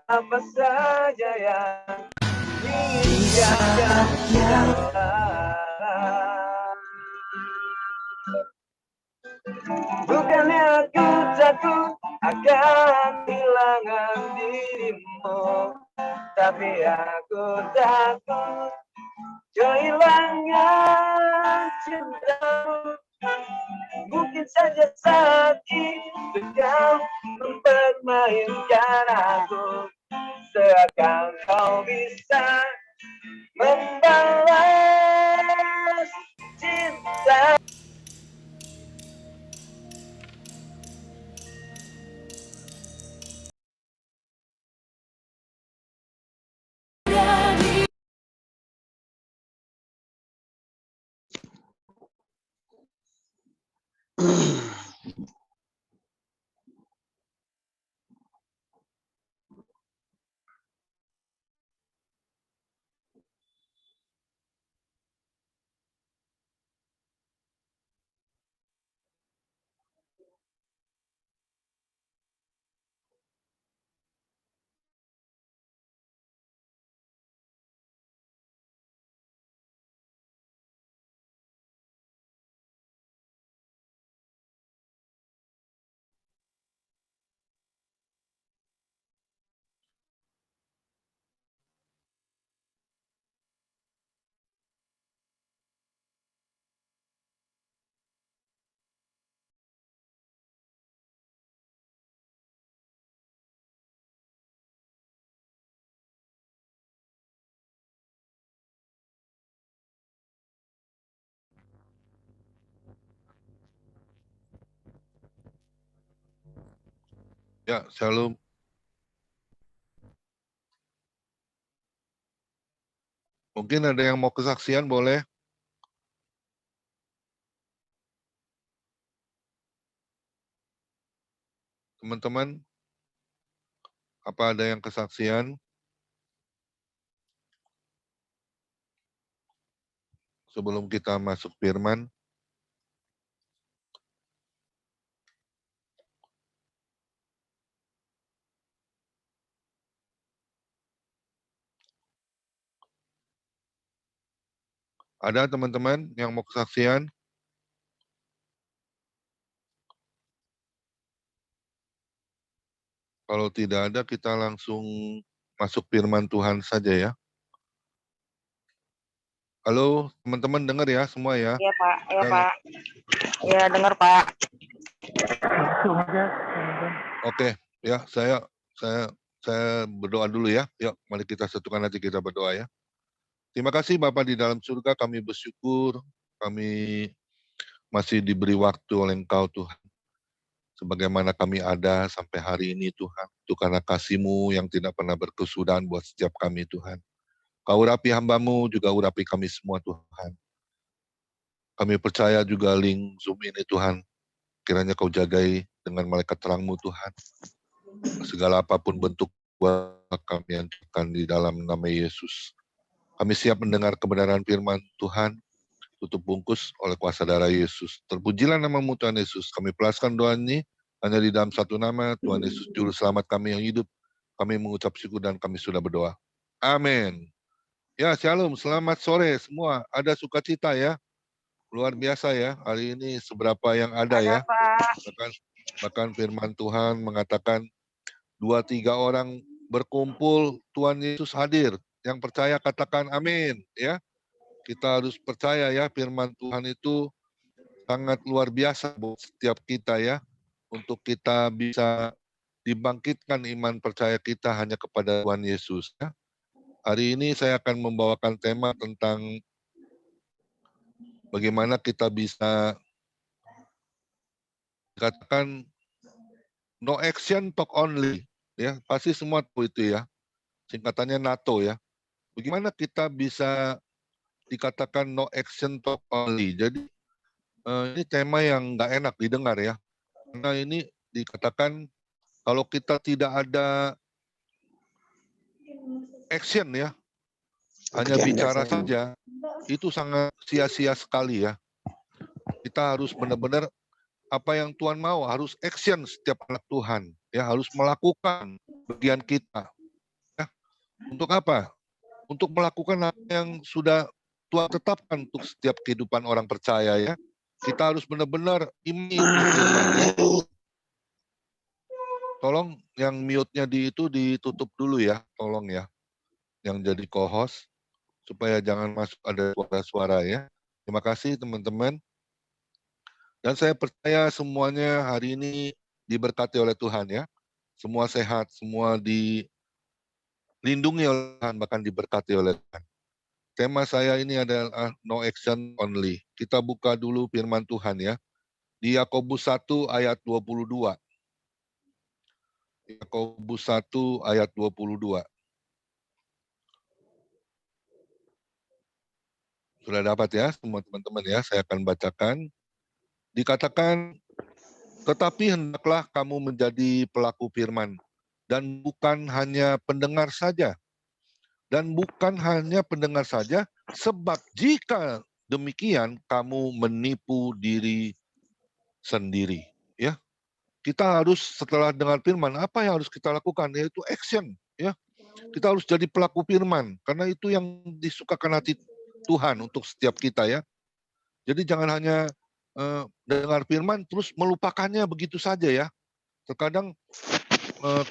apa saja yang ingin bukannya aku takut akan kehilangan dirimu, tapi aku takut kehilangan cintamu. Mungkin saja saat itu kau mempermainkan aku, seakan kau bisa membalas cinta. Ya, shalom. Mungkin ada yang mau kesaksian, boleh? Teman-teman, apa ada yang kesaksian? Sebelum kita masuk firman, ada teman-teman yang mau kesaksian? Kalau tidak ada, kita langsung masuk firman Tuhan saja ya. Halo, teman-teman dengar ya semua ya? Iya Pak, iya Pak. Iya dengar Pak. Oke, ya saya berdoa dulu ya. Yuk, mari kita satukan hati kita berdoa ya. Terima kasih Bapak di dalam surga, kami bersyukur, kami masih diberi waktu oleh Engkau Tuhan. Sebagaimana kami ada sampai hari ini Tuhan, itu karena kasih-Mu yang tidak pernah berkesudahan buat setiap kami Tuhan. Kau urapi hamba-Mu, juga urapi kami semua Tuhan. Kami percaya juga link Zoom ini Tuhan, kiranya Kau jagai dengan malaikat terang-Mu Tuhan. Segala apapun bentuk buat kami yang akan di dalam nama Yesus. Kami siap mendengar kebenaran firman Tuhan, tutup bungkus oleh kuasa darah Yesus. Terpujilah nama-Mu Tuhan Yesus. Kami pelaskan doa ini hanya di dalam satu nama, Tuhan Yesus Juru Selamat kami yang hidup. Kami mengucap syukur dan kami sudah berdoa. Amin. Ya, shalom. Selamat sore semua. Ada sukacita ya. Luar biasa ya. Hari ini seberapa yang ada ya. Bahkan firman Tuhan mengatakan 2-3 orang berkumpul, Tuhan Yesus hadir. Yang percaya katakan amin ya. Kita harus percaya ya, firman Tuhan itu sangat luar biasa buat setiap kita ya. Untuk kita bisa dibangkitkan iman percaya kita hanya kepada Tuhan Yesus ya. Hari ini saya akan membawakan tema tentang bagaimana kita bisa katakan no action talk only ya. Pasti semua tahu itu ya. Singkatannya NATO ya. Bagaimana kita bisa dikatakan no action talk only. Jadi ini tema yang nggak enak didengar ya. Karena ini dikatakan kalau kita tidak ada action ya, hanya bicara saja, itu sangat sia-sia sekali ya. Kita harus benar-benar apa yang Tuhan mau, harus action setiap anak Tuhan, ya, harus melakukan bagian kita. Ya. Untuk apa? Untuk melakukan apa yang sudah Tuhan tetapkan untuk setiap kehidupan orang percaya, ya. Kita harus benar-benar imani itu firman, ya. Tolong yang mute-nya ditutup dulu ya, tolong ya. Yang jadi co-host supaya jangan masuk ada suara-suara ya. Terima kasih teman-teman. Dan saya percaya semuanya hari ini diberkati oleh Tuhan ya. Semua sehat, semua dilindungi oleh Tuhan, bahkan diberkati oleh Tuhan. Tema saya ini adalah no action only. Kita buka dulu firman Tuhan ya. Di Yakobus 1 ayat 22. Yakobus 1 ayat 22. Sudah dapat ya semua teman-teman ya, saya akan bacakan. Dikatakan, tetapi hendaklah kamu menjadi pelaku firman, dan bukan hanya pendengar saja. Dan bukan hanya pendengar saja, sebab jika demikian kamu menipu diri sendiri. Ya, kita harus setelah dengar firman, apa yang harus kita lakukan? Yaitu action. Ya, kita harus jadi pelaku firman, karena itu yang disukakan hati Tuhan untuk setiap kita ya. Jadi jangan hanya dengar firman terus melupakannya begitu saja ya. Terkadang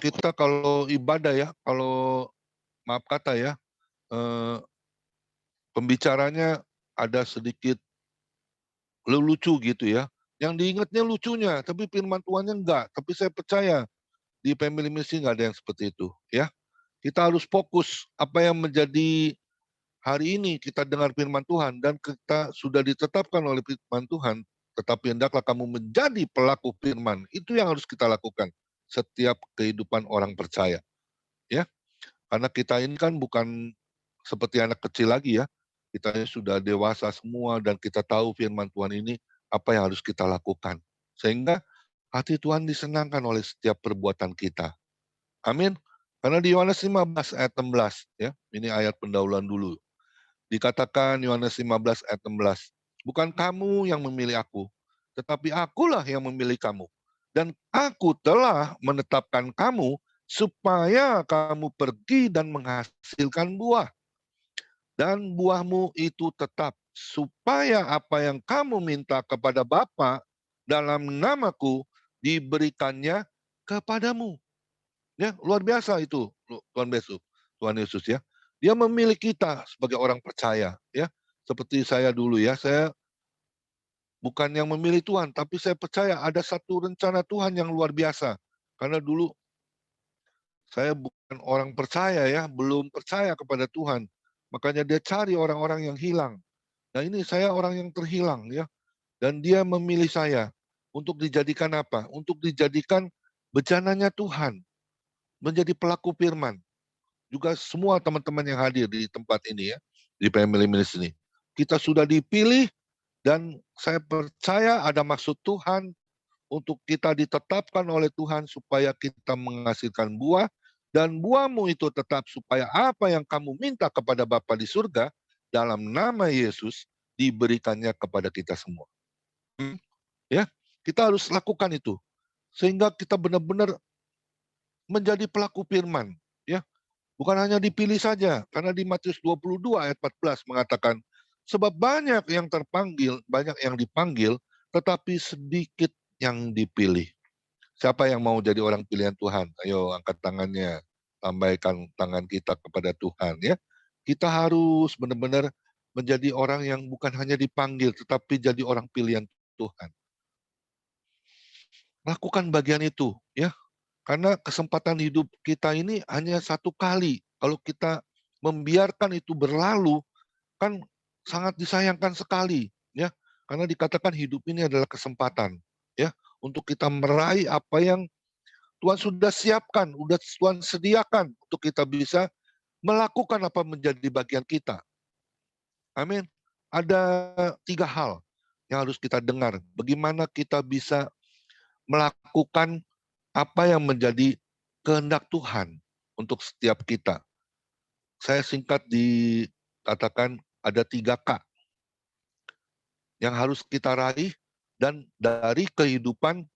kita kalau ibadah ya, kalau maaf kata ya, pembicaranya ada sedikit lucu gitu ya. Yang diingatnya lucunya, tapi firman Tuhannya enggak. Tapi saya percaya di family ministry enggak ada yang seperti itu ya. Kita harus fokus apa yang menjadi hari ini kita dengar firman Tuhan dan kita sudah ditetapkan oleh firman Tuhan, tetapi hendaklah kamu menjadi pelaku firman. Itu yang harus kita lakukan setiap kehidupan orang percaya. Ya. Karena kita ini kan bukan seperti anak kecil lagi ya. Kita ini sudah dewasa semua dan kita tahu firman Tuhan ini apa yang harus kita lakukan. Sehingga hati Tuhan disenangkan oleh setiap perbuatan kita. Amin. Karena di Yohanes 15 ayat 16 ya, ini ayat pendahuluan dulu. Dikatakan Yohanes 15 ayat 16, bukan kamu yang memilih aku, tetapi akulah yang memilih kamu. Dan aku telah menetapkan kamu supaya kamu pergi dan menghasilkan buah. Dan buahmu itu tetap, supaya apa yang kamu minta kepada Bapa dalam namaku diberikannya kepadamu. Ya, luar biasa itu Tuhan Yesus ya. Dia memilih kita sebagai orang percaya ya. Seperti saya dulu ya, saya bukan yang memilih Tuhan, tapi saya percaya ada satu rencana Tuhan yang luar biasa. Karena dulu saya bukan orang percaya ya, belum percaya kepada Tuhan. Makanya dia cari orang-orang yang hilang. Nah ini saya orang yang terhilang ya. Dan dia memilih saya untuk dijadikan apa? Untuk dijadikan bejananya Tuhan. Menjadi pelaku firman. Juga semua teman-teman yang hadir di tempat ini ya. Di Family Ministry. Kita sudah dipilih dan saya percaya ada maksud Tuhan untuk kita ditetapkan oleh Tuhan supaya kita menghasilkan buah. Dan buahmu itu tetap supaya apa yang kamu minta kepada Bapa di surga dalam nama Yesus diberikannya kepada kita semua. Ya, kita harus lakukan itu sehingga kita benar-benar menjadi pelaku firman. Ya, bukan hanya dipilih saja, karena di Matius 22 ayat 14 mengatakan, sebab banyak yang terpanggil, banyak yang dipanggil, tetapi sedikit yang dipilih. Siapa yang mau jadi orang pilihan Tuhan? Ayo angkat tangannya, lambaikan tangan kita kepada Tuhan ya. Kita harus benar-benar menjadi orang yang bukan hanya dipanggil, tetapi jadi orang pilihan Tuhan. Lakukan bagian itu ya. Karena kesempatan hidup kita ini hanya satu kali. Kalau kita membiarkan itu berlalu, kan sangat disayangkan sekali ya. Karena dikatakan hidup ini adalah kesempatan ya untuk kita meraih apa yang Tuhan sudah siapkan, sudah Tuhan sediakan untuk kita bisa melakukan apa menjadi bagian kita. Amin. Ada 3 hal yang harus kita dengar. Bagaimana kita bisa melakukan apa yang menjadi kehendak Tuhan untuk setiap kita. Saya singkat dikatakan ada 3 K yang harus kita raih dan dari kehidupan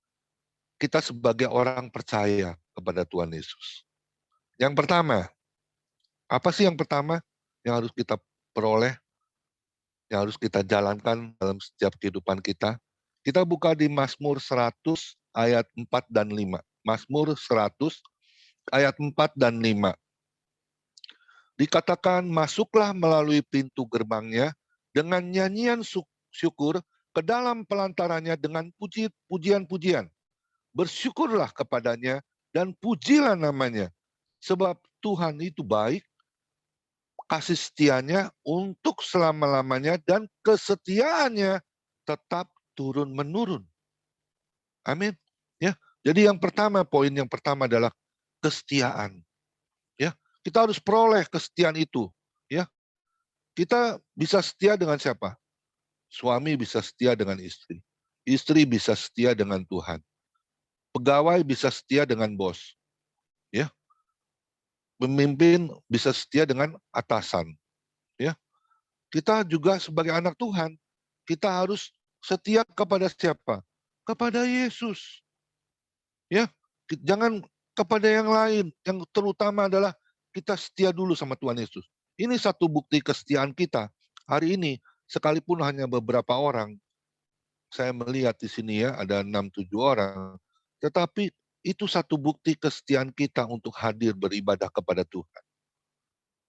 kita sebagai orang percaya kepada Tuhan Yesus. Yang pertama, apa sih yang pertama yang harus kita peroleh, yang harus kita jalankan dalam setiap kehidupan kita? Kita buka di Mazmur 100 ayat 4 dan 5. Mazmur 100 ayat 4 dan 5. Dikatakan, masuklah melalui pintu gerbangnya dengan nyanyian syukur, ke dalam pelantarannya dengan pujian-pujian. Bersyukurlah kepadanya dan pujilah namanya. Sebab Tuhan itu baik, kasih setianya untuk selama-lamanya, dan kesetiaannya tetap turun-menurun. Amin. Ya, jadi poin yang pertama adalah kesetiaan. Ya, kita harus peroleh kesetiaan itu. Ya, kita bisa setia dengan siapa? Suami bisa setia dengan istri. Istri bisa setia dengan Tuhan. Pegawai bisa setia dengan bos. Ya. Pemimpin bisa setia dengan atasan. Ya. Kita juga sebagai anak Tuhan, kita harus setia kepada siapa? Kepada Yesus. Ya. Jangan kepada yang lain. Yang terutama adalah kita setia dulu sama Tuhan Yesus. Ini satu bukti kesetiaan kita. Hari ini, sekalipun hanya beberapa orang, saya melihat di sini ya, ada 6-7 orang, tetapi itu satu bukti kesetiaan kita untuk hadir beribadah kepada Tuhan.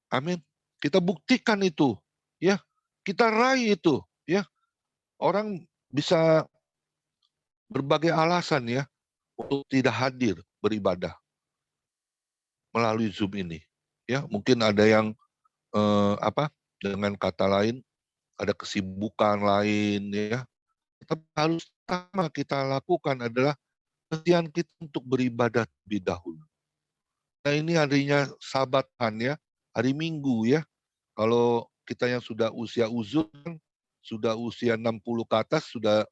Amin. Kita buktikan itu, ya. Kita raih itu, ya. Orang bisa berbagai alasan ya untuk tidak hadir beribadah melalui Zoom ini. Ya, mungkin ada yang dengan kata lain ada kesibukan lain ya. Tapi harus pertama kita lakukan adalah kesetiaan kita untuk beribadah lebih dahulu. Nah, ini harinya Sabatan ya, hari Minggu ya. Kalau kita yang sudah usia uzur, sudah usia 60 ke atas, sudah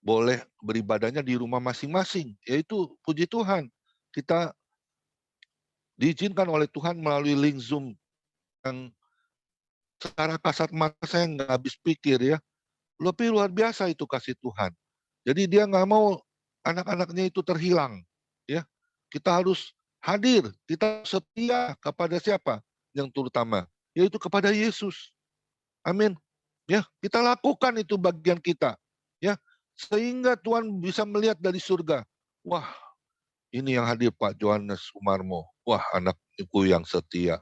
boleh beribadahnya di rumah masing-masing. Yaitu puji Tuhan, kita diizinkan oleh Tuhan melalui link Zoom yang secara kasat mata saya nggak habis pikir ya. Lebih luar biasa itu kasih Tuhan. Jadi dia nggak mau anak-anaknya itu terhilang. Ya, kita harus hadir, kita setia kepada siapa? Yang terutama, yaitu kepada Yesus. Amin. Ya, kita lakukan itu bagian kita. Ya, sehingga Tuhan bisa melihat dari surga. Wah, ini yang hadir Pak Johannes Sumarmo. Wah, anakku yang setia.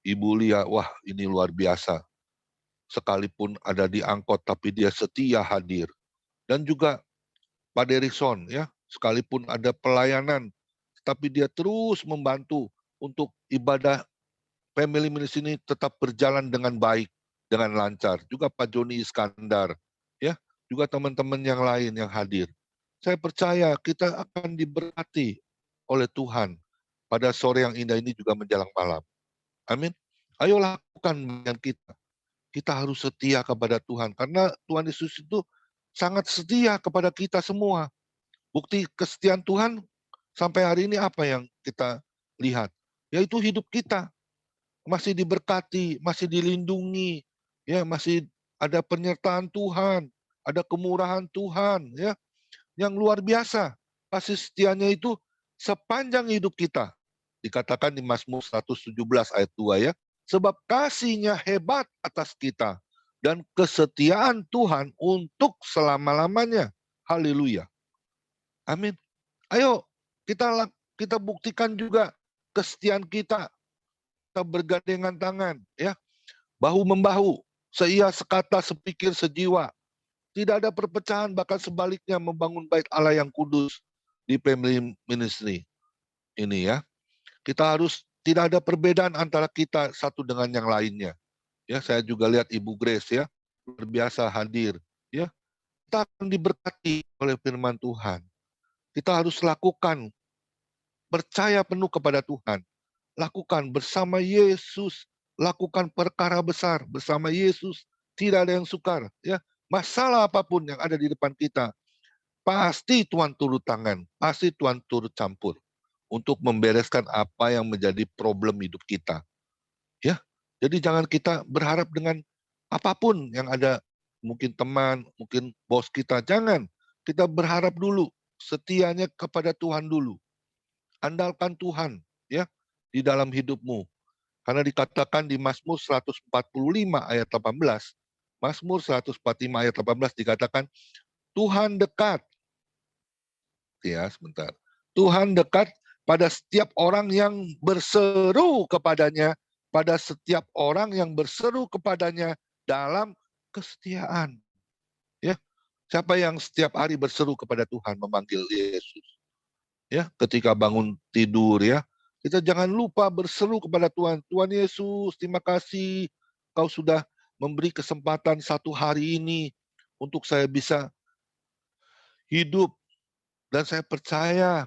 Ibu Lia, wah ini luar biasa. Sekalipun ada di angkot, tapi dia setia hadir. Dan juga Pak Derikson, ya, sekalipun ada pelayanan, tapi dia terus membantu untuk ibadah family ministry ini tetap berjalan dengan baik, dengan lancar. Juga Pak Joni Iskandar, ya, juga teman-teman yang lain yang hadir. Saya percaya kita akan diberkati oleh Tuhan pada sore yang indah ini juga menjelang malam. Amin. Ayo lakukan bagian kita. Kita harus setia kepada Tuhan karena Tuhan Yesus itu sangat setia kepada kita semua. Bukti kesetiaan Tuhan sampai hari ini apa yang kita lihat? Yaitu hidup kita masih diberkati, masih dilindungi, ya, masih ada penyertaan Tuhan, ada kemurahan Tuhan, ya, yang luar biasa. Kasih setianya itu sepanjang hidup kita. Dikatakan di Mazmur 117 ayat 2 ya, sebab kasih-Nya hebat atas kita dan kesetiaan Tuhan untuk selama-lamanya. Haleluya. Amin. Ayo kita buktikan juga kesetiaan kita. Kita bergandengan tangan, ya, bahu membahu, seia sekata, sepikir, sejiwa. Tidak ada perpecahan, bahkan sebaliknya membangun bait Allah yang kudus di family ministry ini ya. Kita harus tidak ada perbedaan antara kita satu dengan yang lainnya. Ya, saya juga lihat Ibu Grace ya, luar biasa hadir. Ya, kita akan diberkati oleh firman Tuhan. Kita harus lakukan, percaya penuh kepada Tuhan. Lakukan bersama Yesus, lakukan perkara besar bersama Yesus. Tidak ada yang sukar. Ya, masalah apapun yang ada di depan kita, pasti Tuhan turut tangan, pasti Tuhan turut campur untuk membereskan apa yang menjadi problem hidup kita. Ya, jadi jangan kita berharap dengan apapun yang ada mungkin teman, mungkin bos kita. Jangan. Kita berharap dulu, setianya kepada Tuhan dulu. Andalkan Tuhan ya di dalam hidupmu. Karena dikatakan di Mazmur 145 ayat 18, Mazmur 145 ayat 18 dikatakan, Tuhan dekat. Ya, sebentar. Tuhan dekat pada setiap orang yang berseru kepadanya, pada setiap orang yang berseru kepadanya dalam kesetiaan. Ya, siapa yang setiap hari berseru kepada Tuhan memanggil Yesus? Ya, ketika bangun tidur ya, kita jangan lupa berseru kepada Tuhan. Tuhan Yesus, terima kasih Kau sudah memberi kesempatan satu hari ini untuk saya bisa hidup. Dan saya percaya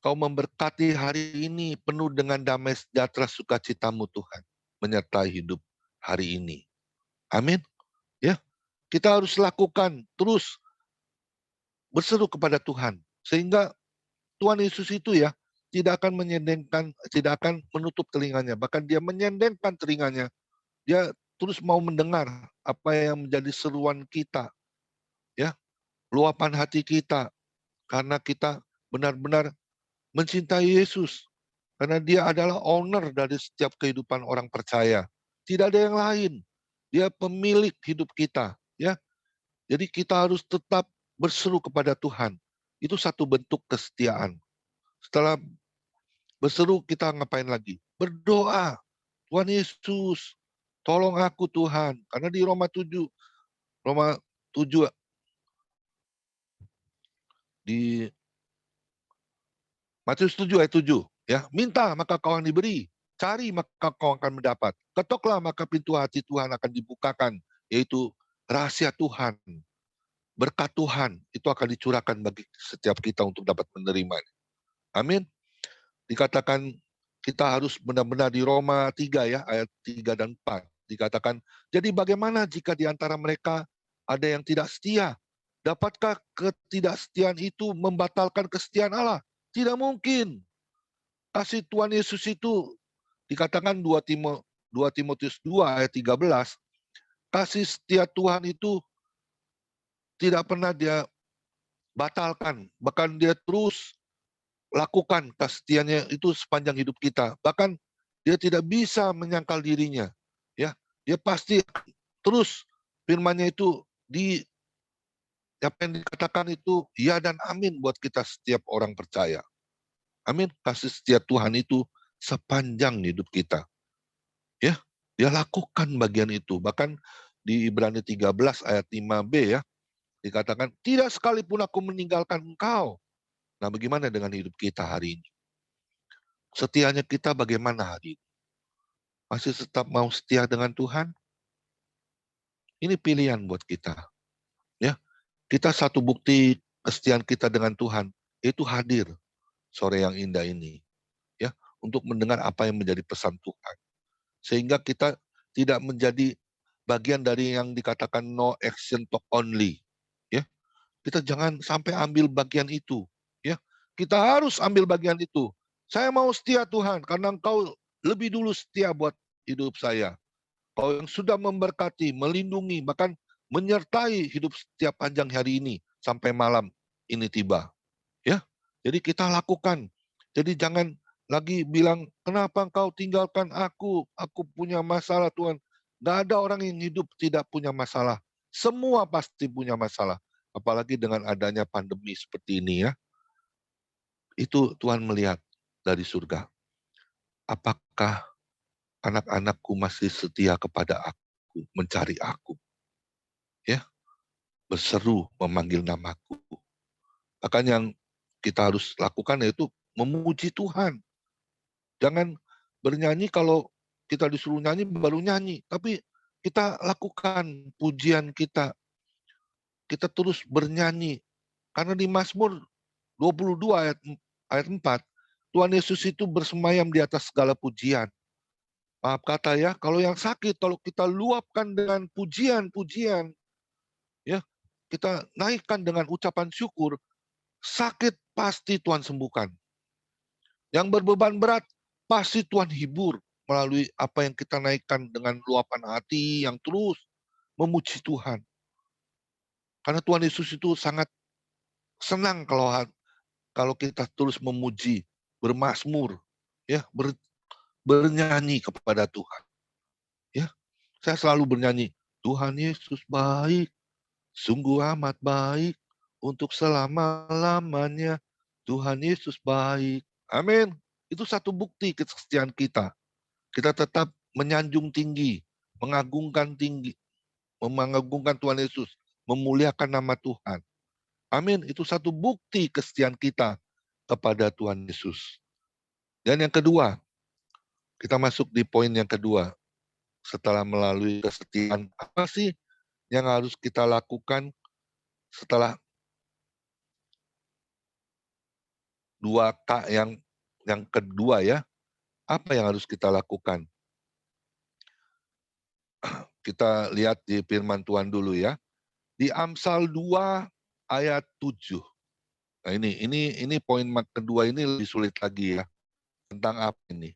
Kau memberkati hari ini penuh dengan damai sejahtera sukacitamu Tuhan. Menyertai hidup hari ini. Amin. Ya, kita harus lakukan terus berseru kepada Tuhan. Sehingga Tuhan Yesus itu ya tidak akan menyendengkan, tidak akan menutup telinganya. Bahkan dia menyendengkan telinganya. Dia terus mau mendengar apa yang menjadi seruan kita. Ya, luapan hati kita. Karena kita benar-benar mencintai Yesus. Karena dia adalah owner dari setiap kehidupan orang percaya. Tidak ada yang lain. Dia pemilik hidup kita. Ya, jadi kita harus tetap berseru kepada Tuhan. Itu satu bentuk kesetiaan. Setelah berseru kita ngapain lagi? Berdoa. Tuhan Yesus, tolong aku Tuhan. Karena di Roma 7 di Matius 7 ayat 7 ya, minta maka kau akan diberi, cari maka kau akan mendapat, ketoklah maka pintu hati Tuhan akan dibukakan, yaitu rahasia Tuhan, berkat Tuhan itu akan dicurahkan bagi setiap kita untuk dapat menerima. Amin. Dikatakan kita harus benar-benar di Roma 3 ya, ayat 3 dan 4. Dikatakan, jadi bagaimana jika di antara mereka ada yang tidak setia? Dapatkah ketidaksetiaan itu membatalkan kesetiaan Allah? Tidak mungkin. Kasih Tuhan Yesus itu dikatakan 2 Timotius 2 ayat 13, kasih setia Tuhan itu tidak pernah dia batalkan, bahkan dia terus lakukan kesetiaannya itu sepanjang hidup kita. Bahkan dia tidak bisa menyangkal dirinya. Ya, dia pasti terus firman-Nya itu di apa yang dikatakan itu ya dan amin buat kita setiap orang percaya. Amin. Kasih setia Tuhan itu sepanjang hidup kita. Ya, dia lakukan bagian itu. Bahkan di Ibrani 13 ayat 5b ya, dikatakan tidak sekalipun aku meninggalkan engkau. Nah, bagaimana dengan hidup kita hari ini? Setianya kita bagaimana hari ini? Masih tetap mau setia dengan Tuhan? Ini pilihan buat kita. Ya, kita satu bukti kesetiaan kita dengan Tuhan itu hadir sore yang indah ini, ya, untuk mendengar apa yang menjadi pesan Tuhan. Sehingga kita tidak menjadi bagian dari yang dikatakan no action talk only. Ya, kita jangan sampai ambil bagian itu. Ya, kita harus ambil bagian itu. Saya mau setia Tuhan karena Engkau lebih dulu setia buat hidup saya. Kau yang sudah memberkati, melindungi, bahkan menyertai hidup setiap panjang hari ini sampai malam ini tiba. Ya, jadi kita lakukan. Jadi jangan lagi bilang, kenapa engkau tinggalkan aku? Aku punya masalah Tuhan. Gak ada orang yang hidup tidak punya masalah. Semua pasti punya masalah. Apalagi dengan adanya pandemi seperti ini ya. Itu Tuhan melihat dari surga. Apakah anak-anakku masih setia kepada aku, mencari aku? Ya, berseru memanggil namaku. Bahkan yang kita harus lakukan yaitu memuji Tuhan. Jangan bernyanyi kalau kita disuruh nyanyi baru nyanyi, tapi kita lakukan pujian kita. Kita terus bernyanyi. Karena di Mazmur 22 ayat 4, Tuhan Yesus itu bersemayam di atas segala pujian. Maaf kata ya, kalau yang sakit, kalau kita luapkan dengan pujian-pujian, ya, kita naikkan dengan ucapan syukur, sakit pasti Tuhan sembuhkan. Yang berbeban berat, pasti Tuhan hibur melalui apa yang kita naikkan dengan luapan hati yang terus memuji Tuhan. Karena Tuhan Yesus itu sangat senang kalau kita terus memuji, bermazmur, ya, bernyanyi kepada Tuhan. Ya, saya selalu bernyanyi, Tuhan Yesus baik, sungguh amat baik, untuk selama-lamanya. Tuhan Yesus baik. Amin. Itu satu bukti kesetiaan kita. Kita tetap menyanjung tinggi, mengagungkan Tuhan Yesus, memuliakan nama Tuhan. Amin. Itu satu bukti kesetiaan kita kepada Tuhan Yesus. Dan yang kedua, kita masuk di poin yang kedua. Setelah melalui kesetiaan, apa sih yang harus kita lakukan setelah 2K yang kedua ya? Apa yang harus kita lakukan? Kita lihat di firman Tuhan dulu ya. Di Amsal 2 ayat 7. Nah ini poin kedua ini lebih sulit lagi ya. Tentang apa ini?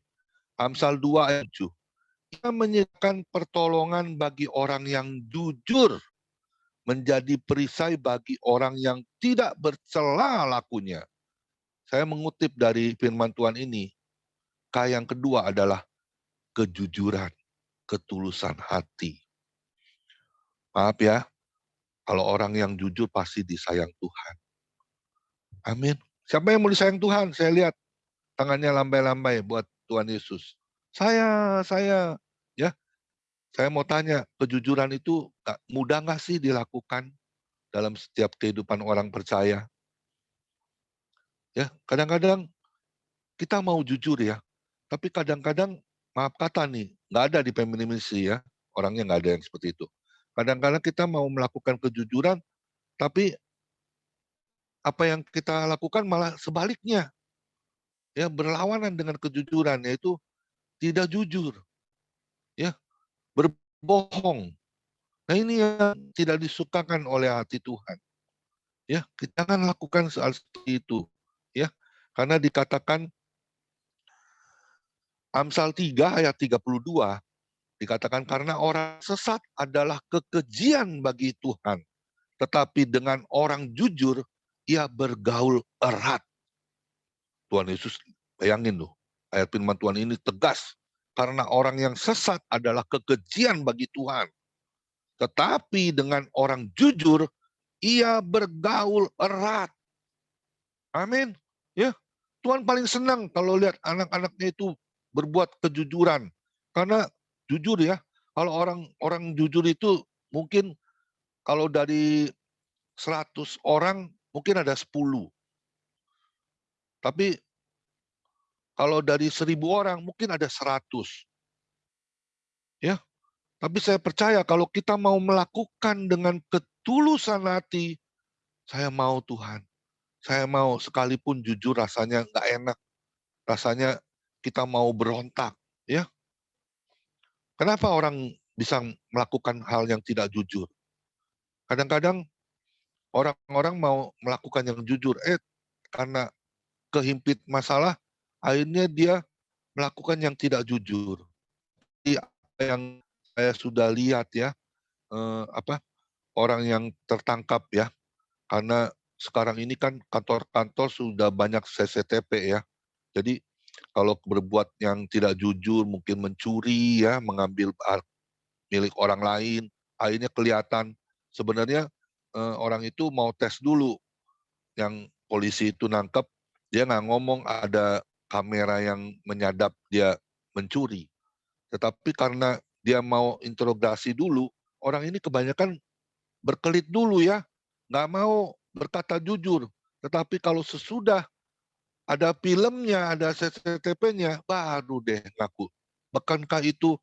Amsal 2 ayat 7. Ia menyediakan pertolongan bagi orang yang jujur, menjadi perisai bagi orang yang tidak bercela lakunya. Saya mengutip dari firman Tuhan ini, K yang kedua adalah kejujuran, ketulusan hati. Maaf ya, kalau orang yang jujur pasti disayang Tuhan. Amin. Siapa yang mau disayang Tuhan? Saya lihat tangannya lambai-lambai buat Tuhan Yesus. Saya, ya. Saya mau tanya, kejujuran itu mudah nggak sih dilakukan dalam setiap kehidupan orang percaya? Ya, kadang-kadang kita mau jujur ya, tapi kadang-kadang maaf kata nih, nggak ada di femininisi ya, orangnya nggak ada yang seperti itu. Kadang-kadang kita mau melakukan kejujuran, tapi apa yang kita lakukan malah sebaliknya, ya berlawanan dengan kejujuran, yaitu tidak jujur, ya berbohong. Nah ini yang tidak disukakan oleh hati Tuhan. Ya, kita jangan lakukan soal seperti itu, ya, karena dikatakan Amsal 3 ayat 32 dikatakan karena orang sesat adalah kekejian bagi Tuhan, tetapi dengan orang jujur ia bergaul erat. Tuhan Yesus, bayangin loh, ayat firman Tuhan ini tegas, karena orang yang sesat adalah kekejian bagi Tuhan. Tetapi dengan orang jujur, ia bergaul erat. Amin. Ya, Tuhan paling senang kalau lihat anak-anaknya itu berbuat kejujuran. Karena jujur ya, kalau orang jujur itu mungkin kalau dari 100 orang mungkin ada 10. Tapi kalau dari 1.000 orang mungkin ada 100. Ya, tapi saya percaya kalau kita mau melakukan dengan ketulusan hati, saya mau Tuhan. Saya mau sekalipun jujur rasanya nggak enak. Rasanya kita mau berontak. Ya, kenapa orang bisa melakukan hal yang tidak jujur? Kadang-kadang orang-orang mau melakukan yang jujur, karena kehimpit masalah, akhirnya dia melakukan yang tidak jujur. Jadi apa yang saya sudah lihat ya, orang yang tertangkap ya, karena sekarang ini kan kantor-kantor sudah banyak CCTV ya. Jadi kalau berbuat yang tidak jujur, mungkin mencuri ya, mengambil milik orang lain, akhirnya kelihatan sebenarnya orang itu mau tes dulu. Yang polisi itu nangkep, dia nggak ngomong ada kamera yang menyadap dia mencuri. Tetapi karena dia mau interogasi dulu, orang ini kebanyakan berkelit dulu ya, nggak mau berkata jujur. Tetapi kalau sesudah ada filmnya, ada CCTV-nya, baru deh ngaku. Bukankah itu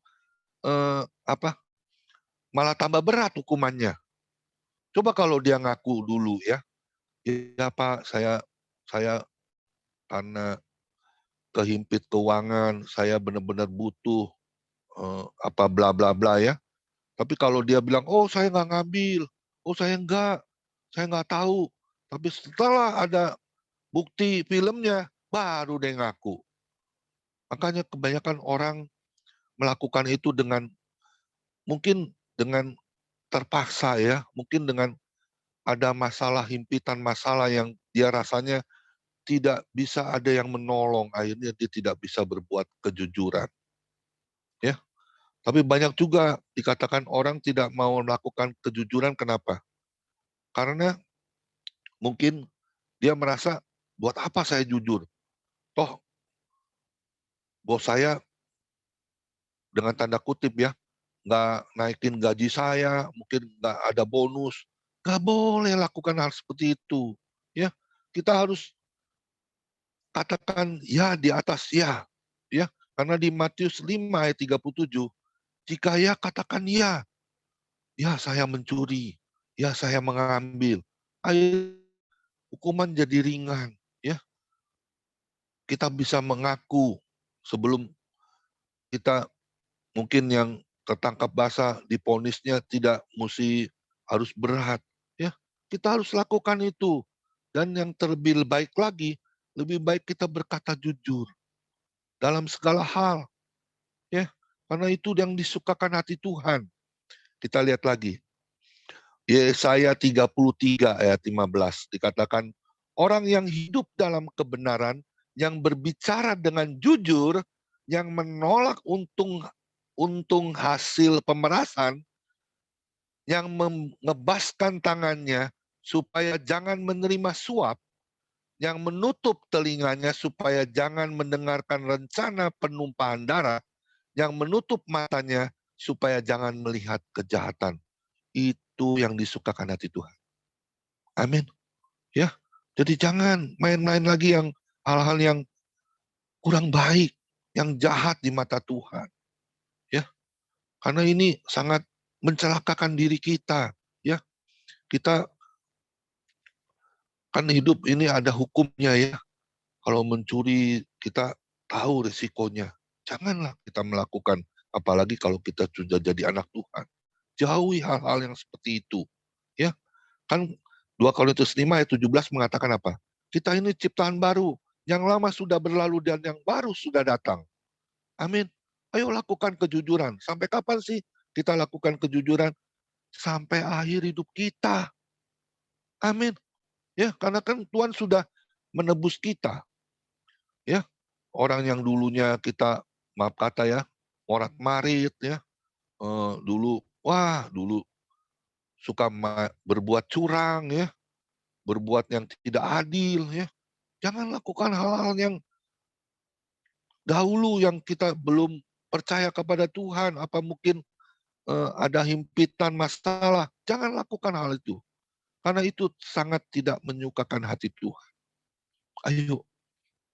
malah tambah berat hukumannya? Coba kalau dia ngaku dulu ya, ya Pak, saya karena kehimpit keuangan, saya benar-benar butuh bla bla bla ya. Tapi kalau dia bilang, oh saya nggak ngambil, oh saya nggak tahu. Tapi setelah ada bukti filmnya, baru dia ngaku. Makanya kebanyakan orang melakukan itu mungkin dengan terpaksa ya, mungkin dengan ada masalah, himpitan masalah yang dia rasanya tidak bisa ada yang menolong, akhirnya dia tidak bisa berbuat kejujuran. Ya, tapi banyak juga dikatakan orang tidak mau melakukan kejujuran, kenapa? Karena mungkin dia merasa, buat apa saya jujur? Toh bos saya dengan tanda kutip ya, nggak naikin gaji saya, mungkin nggak ada bonus. Nggak boleh lakukan hal seperti itu. Ya, kita harus katakan ya di atas ya. Ya, karena di Matius 5 ayat 37, jika ya katakan ya, ya saya mencuri, ya saya mengambil. Ayo, hukuman jadi ringan. Ya, kita bisa mengaku sebelum kita mungkin yang tertangkap basah diponisnya tidak mesti harus berat. Ya, kita harus lakukan itu. Dan yang terlebih baik lagi, lebih baik kita berkata jujur dalam segala hal. Ya, karena itu yang disukakan hati Tuhan. Kita lihat lagi. Yesaya 33 ayat 15 dikatakan, orang yang hidup dalam kebenaran, yang berbicara dengan jujur, yang menolak untung hasil pemerasan, yang mengebaskan tangannya supaya jangan menerima suap, yang menutup telinganya supaya jangan mendengarkan rencana penumpahan darah, yang menutup matanya supaya jangan melihat kejahatan. Itu yang disukakan hati Tuhan. Amin. Ya. Jadi jangan main-main lagi yang hal-hal yang kurang baik, yang jahat di mata Tuhan. Ya. Karena ini sangat mencelakakan diri kita, ya. Kita kan hidup ini ada hukumnya ya. Kalau mencuri kita tahu resikonya. Janganlah kita melakukan, apalagi kalau kita sudah jadi anak Tuhan. Jauhi hal-hal yang seperti itu. Ya, kan 2 Korintus 5 ayat 17 mengatakan apa? Kita ini ciptaan baru, yang lama sudah berlalu dan yang baru sudah datang. Amin. Ayo lakukan kejujuran. Sampai kapan sih kita lakukan kejujuran? Sampai akhir hidup kita. Amin. Ya, karena kan Tuhan sudah menebus kita. Ya, orang yang dulunya kita, maaf kata ya, morat-marit ya, dulu suka berbuat curang ya, berbuat yang tidak adil ya. Jangan lakukan hal-hal yang dahulu yang kita belum percaya kepada Tuhan, apa mungkin ada himpitan masalah, jangan lakukan hal itu. Karena itu sangat tidak menyukakan hati Tuhan. Ayo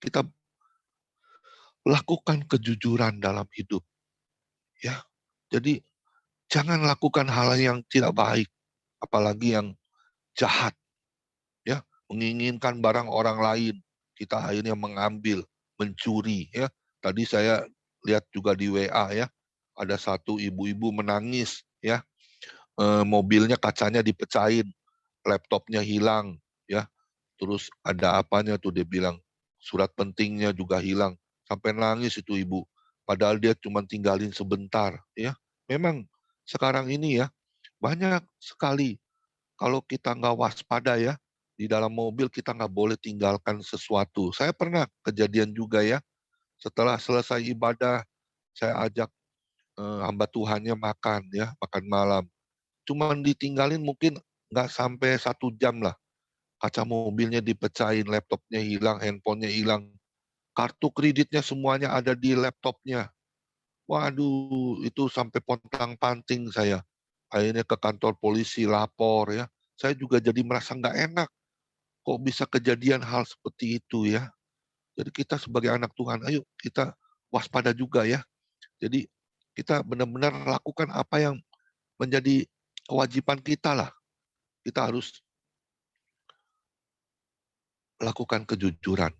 kita lakukan kejujuran dalam hidup. Ya. Jadi jangan lakukan hal yang tidak baik, apalagi yang jahat. Ya, menginginkan barang orang lain, kita akhirnya mengambil, mencuri ya. Tadi saya lihat juga di WA ya, ada satu ibu-ibu menangis ya, mobilnya kacanya dipecahin, laptopnya hilang ya. Terus ada apanya tuh dia bilang, surat pentingnya juga hilang. Sampai nangis itu ibu. Padahal dia cuma tinggalin sebentar ya. Memang sekarang ini ya banyak sekali kalau kita nggak waspada ya, di dalam mobil kita nggak boleh tinggalkan sesuatu. Saya pernah kejadian juga ya, setelah selesai ibadah, saya ajak hamba Tuhannya makan ya, makan malam. Cuman ditinggalin mungkin nggak sampai 1 jam lah. Kaca mobilnya dipecahin, laptopnya hilang, handphonenya hilang. Kartu kreditnya semuanya ada di laptopnya. Waduh, itu sampai pontang-panting saya. Akhirnya ke kantor polisi lapor ya. Saya juga jadi merasa nggak enak. Kok bisa kejadian hal seperti itu ya. Jadi kita sebagai anak Tuhan, ayo kita waspada juga ya. Jadi kita benar-benar lakukan apa yang menjadi kewajiban kita lah. Kita harus lakukan kejujuran.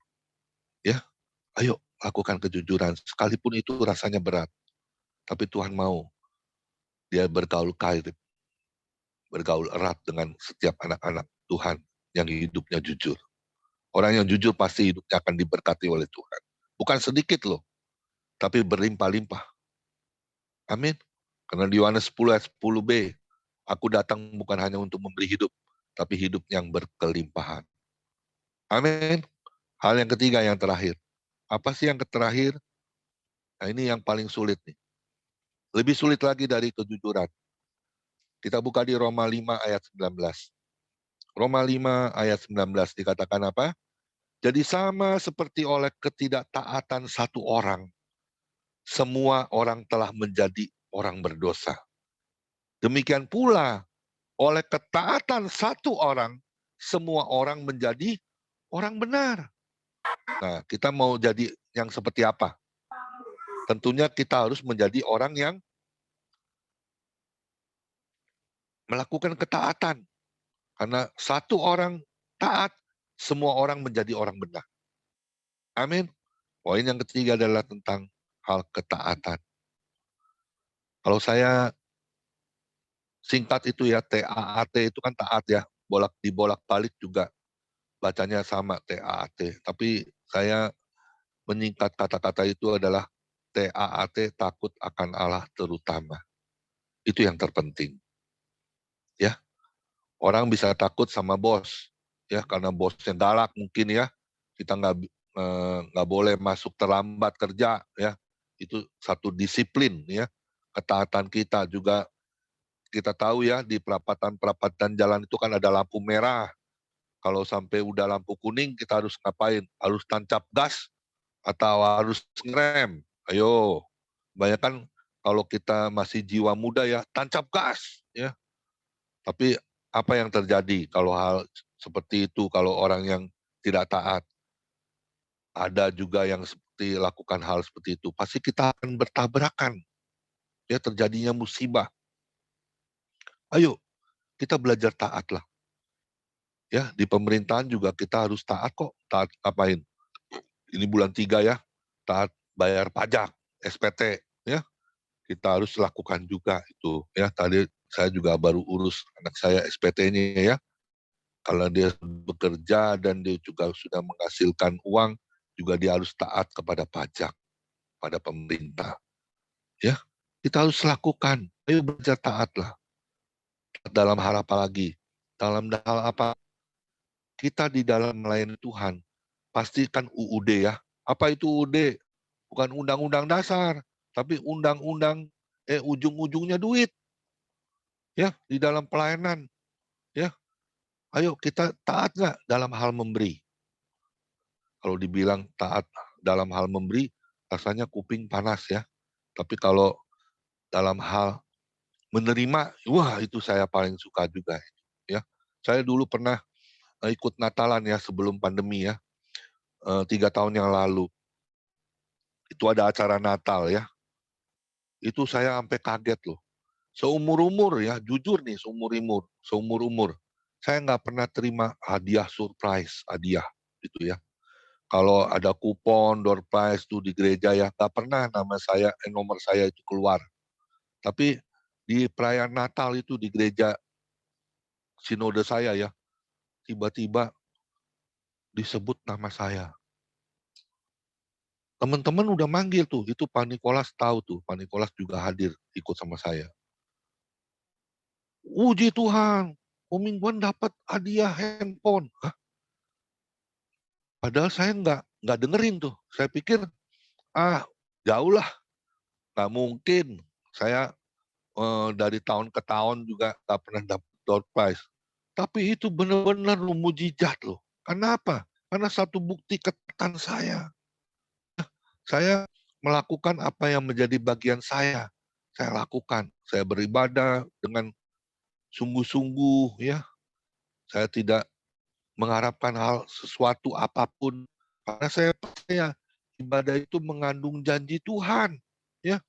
Ya, ayo lakukan kejujuran. Sekalipun itu rasanya berat. Tapi Tuhan mau dia bergaul erat dengan setiap anak-anak Tuhan yang hidupnya jujur. Orang yang jujur pasti hidupnya akan diberkati oleh Tuhan. Bukan sedikit loh, tapi berlimpah-limpah. Amin. Karena di Yohanes 10 ayat 10b, aku datang bukan hanya untuk memberi hidup, tapi hidup yang berkelimpahan. Amin. Hal yang ketiga, yang terakhir. Apa sih yang terakhir? Nah, ini yang paling sulit nih. Lebih sulit lagi dari kejujuran. Kita buka di Roma 5 ayat 19. Roma 5 ayat 19 dikatakan apa? Jadi sama seperti oleh ketidaktaatan satu orang, semua orang telah menjadi orang berdosa. Demikian pula, oleh ketaatan satu orang, semua orang menjadi orang benar. Nah, kita mau jadi yang seperti apa? Tentunya kita harus menjadi orang yang melakukan ketaatan. Karena satu orang taat, semua orang menjadi orang benar. Amin. Poin yang ketiga adalah tentang hal ketaatan. Kalau saya singkat itu ya, TAAT itu kan taat ya, dibolak-balik juga bacanya sama TAAT. Tapi saya menyingkat kata-kata itu adalah TAAT, takut akan Allah terutama. Itu yang terpenting. Ya, orang bisa takut sama bos, ya karena bosnya galak mungkin ya. Kita nggak boleh masuk terlambat kerja ya. Itu satu disiplin ya. Ketaatan kita juga, kita tahu ya di perapatan jalan itu kan ada lampu merah. Kalau sampai udah lampu kuning kita harus ngapain? Harus tancap gas atau harus ngerem? Ayo, kebanyakan kalau kita masih jiwa muda ya tancap gas ya. Tapi apa yang terjadi kalau hal seperti itu, kalau orang yang tidak taat? Ada juga yang seperti lakukan hal seperti itu. Pasti kita akan bertabrakan. Ya, terjadinya musibah. Ayo, kita belajar taat lah. Ya, di pemerintahan juga kita harus taat kok. Taat apain? Ini bulan 3 ya. Taat bayar pajak, SPT, ya. Kita harus lakukan juga itu, ya. Tadi saya juga baru urus anak saya SPT-nya ya. Kalau dia bekerja dan dia juga sudah menghasilkan uang, juga dia harus taat kepada pajak, pada pemerintah. Ya, kita harus lakukan. Ayo belajar taatlah. Dalam hal apa lagi? Dalam hal apa? Kita di dalam melayani Tuhan, pastikan UUD ya. Apa itu UUD? Bukan undang-undang dasar, tapi undang-undang ujung-ujungnya duit. Ya, di dalam pelayanan. Ya, ayo kita taat nggak dalam hal memberi? Kalau dibilang taat dalam hal memberi, rasanya kuping panas ya. Tapi kalau dalam hal menerima, wah itu saya paling suka juga. Ya, saya dulu pernah ikut Natalan ya sebelum pandemi ya, 3 tahun yang lalu. Itu ada acara Natal ya. Itu saya sampai kaget loh. Seumur-umur ya, jujur nih seumur-umur. Saya nggak pernah terima hadiah surprise, hadiah gitu ya. Kalau ada kupon, door prize tuh di gereja ya, nggak pernah nomor saya itu keluar. Tapi di perayaan Natal itu di gereja sinode saya ya, tiba-tiba disebut nama saya. Teman-teman udah manggil tuh, itu Pak Nikolas tahu tuh, Pak Nikolas juga hadir ikut sama saya. Puji Tuhan, Om Mingguan dapat hadiah handphone. Hah? Padahal saya nggak dengerin tuh. Saya pikir, jauh lah, nggak mungkin. Saya dari tahun ke tahun juga nggak pernah dapat door prize. Tapi itu benar-benar mujizat loh. Kenapa? Karena satu bukti ketaatan saya. Saya melakukan apa yang menjadi bagian saya. Saya lakukan. Saya beribadah dengan sungguh-sungguh ya. Saya tidak mengharapkan hal sesuatu apapun. Karena saya percaya ibadah itu mengandung janji Tuhan ya,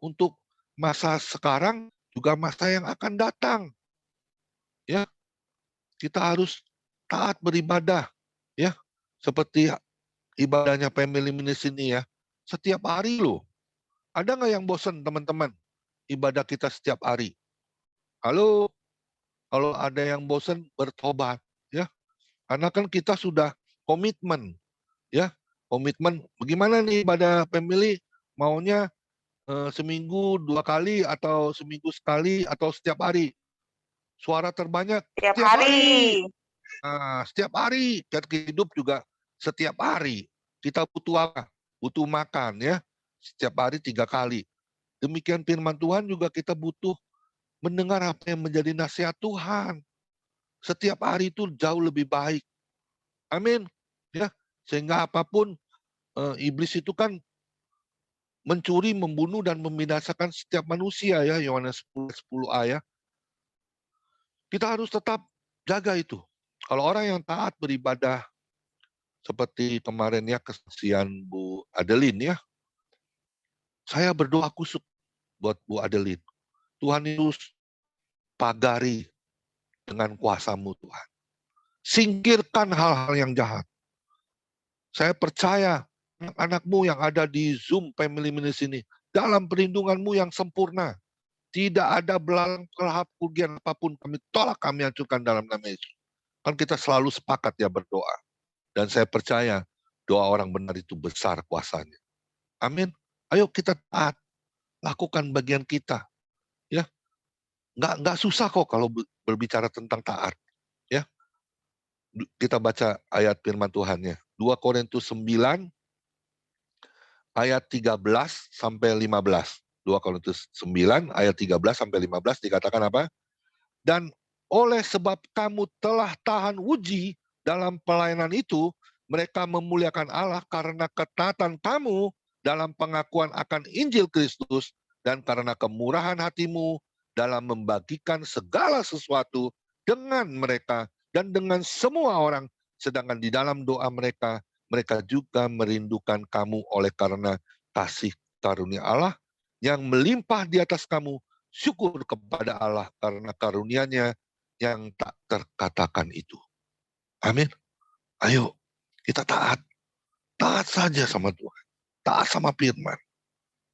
untuk masa sekarang juga masa yang akan datang. Ya, kita harus taat beribadah ya. Seperti ibadahnya Family Ministry ini ya. Setiap hari loh. Ada nggak yang bosan teman-teman? Ibadah kita setiap hari. Halo, kalau ada yang bosan bertobat ya. Karena kan kita sudah komitmen ya. Komitmen bagaimana nih ibadah family, maunya seminggu 2 kali atau seminggu sekali atau setiap hari. Suara terbanyak Tiap setiap hari. hari. Nah, setiap hari. Dan hidup juga setiap hari. Kita butuh apa? Butuh makan ya. Setiap hari 3 kali. Demikian firman Tuhan juga kita butuh mendengar apa yang menjadi nasihat Tuhan. Setiap hari itu jauh lebih baik. Amin. Ya, sehingga apapun iblis itu kan mencuri, membunuh dan membinasakan setiap manusia ya, Yohanes 10:10a ya. Kita harus tetap jaga itu. Kalau orang yang taat beribadah seperti kemarin ya kesaksian Bu Adeline ya. Saya berdoa khusus buat Bu Adeline. Tuhan Yesus pagari dengan kuasa-Mu Tuhan. Singkirkan hal-hal yang jahat. Saya percaya anak-anakmu yang ada di Zoom Family Ministry ini dalam perlindungan-Mu yang sempurna. Tidak ada belalang kelahap kerugian apapun kami tolak, kami hancurkan dalam nama Yesus. Kan kita selalu sepakat ya berdoa. Dan saya percaya doa orang benar itu besar kuasanya. Amin. Ayo kita taat. Lakukan bagian kita. Ya, nggak susah kok kalau berbicara tentang taat. Ya, kita baca ayat firman Tuhannya. 2 Korintus 9 ayat 13 sampai 15. 2 Korintus 9 ayat 13 sampai 15 dikatakan apa? Dan oleh sebab kamu telah tahan uji dalam pelayanan itu, mereka memuliakan Allah karena ketaatan kamu dalam pengakuan akan Injil Kristus dan karena kemurahan hatimu dalam membagikan segala sesuatu dengan mereka dan dengan semua orang. Sedangkan di dalam doa mereka, mereka juga merindukan kamu oleh karena kasih karunia Allah yang melimpah di atas kamu. Syukur kepada Allah karena karunia-Nya yang tak terkatakan itu. Amin. Ayo, kita taat. Taat saja sama Tuhan. Taat sama firman.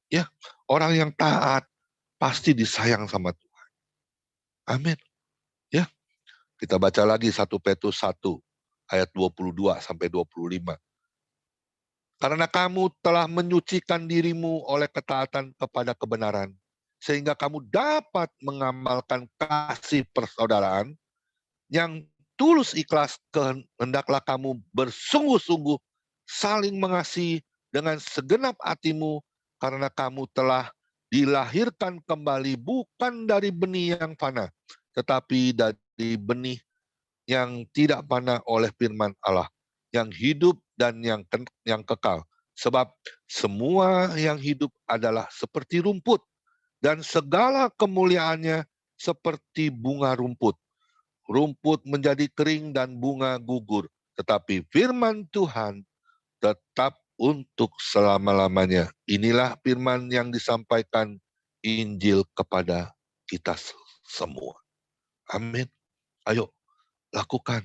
Ya, orang yang taat pasti disayang sama Tuhan. Amin. Ya. Kita baca lagi 1 Petrus 1 ayat 22 sampai 25. Karena kamu telah menyucikan dirimu oleh ketaatan kepada kebenaran, sehingga kamu dapat mengamalkan kasih persaudaraan yang tulus ikhlas. Hendaklah kamu bersungguh-sungguh saling mengasihi dengan segenap hatimu, karena kamu telah dilahirkan kembali bukan dari benih yang fana, tetapi dari benih yang tidak fana oleh firman Allah, yang hidup dan yang kekal. Sebab semua yang hidup adalah seperti rumput, dan segala kemuliaannya seperti bunga rumput. Rumput menjadi kering dan bunga gugur, tetapi firman Tuhan tetap untuk selama-lamanya. Inilah firman yang disampaikan Injil kepada kita semua. Amin. Ayo, lakukan.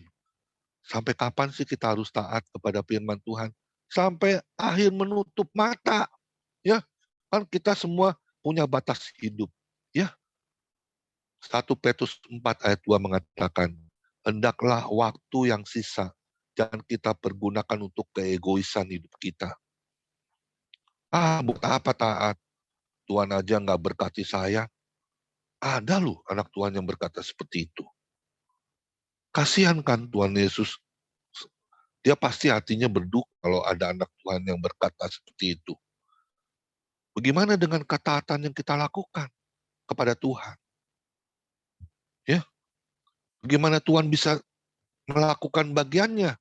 Sampai kapan sih kita harus taat kepada firman Tuhan? Sampai akhir menutup mata. Ya, kan kita semua punya batas hidup. Ya, 1 Petrus 4 ayat 2 mengatakan, hendaklah waktu yang sisa jangan kita pergunakan untuk keegoisan hidup kita. Buat apa taat? Tuhan aja nggak berkati saya. Ada loh anak Tuhan yang berkata seperti itu. Kasihan kan Tuhan Yesus. Dia pasti hatinya berduka kalau ada anak Tuhan yang berkata seperti itu. Bagaimana dengan ketaatan yang kita lakukan kepada Tuhan? Ya, bagaimana Tuhan bisa melakukan bagiannya?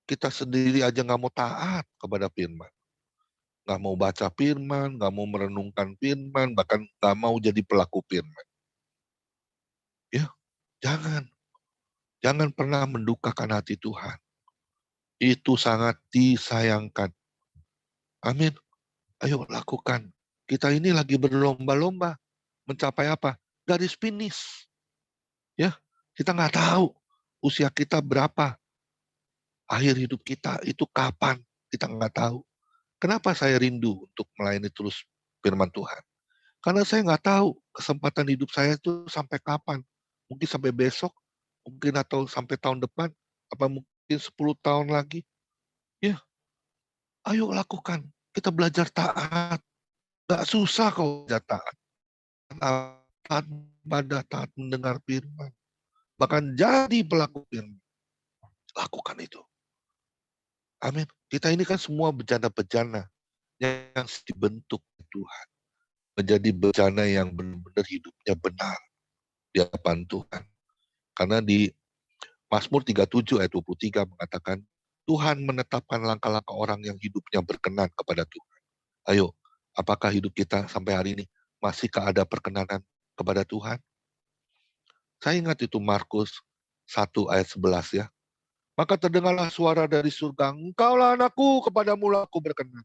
Kita sendiri aja nggak mau taat kepada firman. Nggak mau baca firman, nggak mau merenungkan firman, bahkan nggak mau jadi pelaku firman. Ya, jangan. Jangan pernah mendukakan hati Tuhan. Itu sangat disayangkan. Amin. Ayo lakukan. Kita ini lagi berlomba-lomba. Mencapai apa? Garis finish. Ya, kita nggak tahu usia kita berapa. Akhir hidup kita itu kapan. Kita nggak tahu. Kenapa saya rindu untuk melayani terus firman Tuhan? Karena saya nggak tahu kesempatan hidup saya itu sampai kapan. Mungkin sampai besok, mungkin atau sampai tahun depan, apa mungkin 10 tahun lagi. Ya, ayo lakukan. Kita belajar taat. Gak susah kok belajar taat. Taat pada taat mendengar firman. bahkan jadi pelaku firman. Lakukan itu. Amin. Kita ini kan semua bejana-bejana yang dibentuk Tuhan. Menjadi bejana yang benar-benar hidupnya benar di hadapan Tuhan. Karena di Mazmur 37 ayat 23 mengatakan, Tuhan menetapkan langkah-langkah orang yang hidupnya berkenan kepada Tuhan. Ayo, apakah hidup kita sampai hari ini masihkah ada perkenanan kepada Tuhan? Saya ingat itu Markus 1 ayat 11 ya. Maka terdengarlah suara dari surga, engkaulah anakku, kepadamu lah aku berkenan.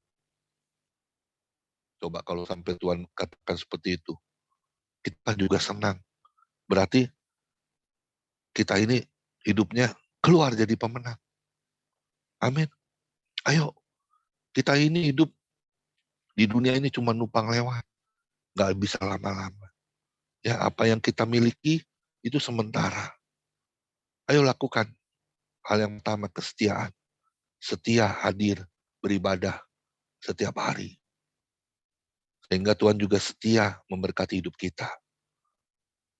Coba kalau sampai Tuhan katakan seperti itu, kita juga senang. Berarti kita ini hidupnya keluar jadi pemenang. Amin. Ayo, kita ini hidup di dunia ini cuma numpang lewat. Nggak bisa lama-lama. Ya, apa yang kita miliki itu sementara. Ayo lakukan hal yang pertama, kesetiaan. Setia hadir beribadah setiap hari. Sehingga Tuhan juga setia memberkati hidup kita.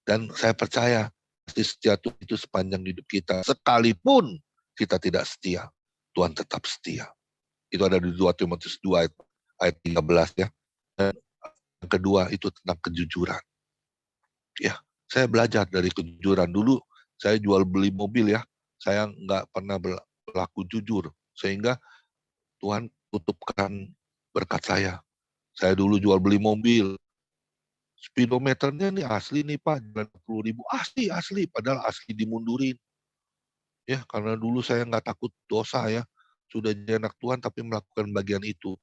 Dan saya percaya pasti setia itu sepanjang hidup kita. Sekalipun kita tidak setia, Tuhan tetap setia. Itu ada di 2 Timotius 2 ayat 13 ya. Dan yang kedua itu tentang kejujuran. Ya, saya belajar dari kejujuran. Dulu saya jual beli mobil ya. Saya nggak pernah berlaku jujur. Sehingga Tuhan tutupkan berkat saya. Saya dulu jual beli mobil. Speedometernya nih asli nih Pak, 90.000. Asli. Padahal asli dimundurin. Ya, karena dulu saya nggak takut dosa ya. Sudah jadi anak Tuhan tapi melakukan bagian itu.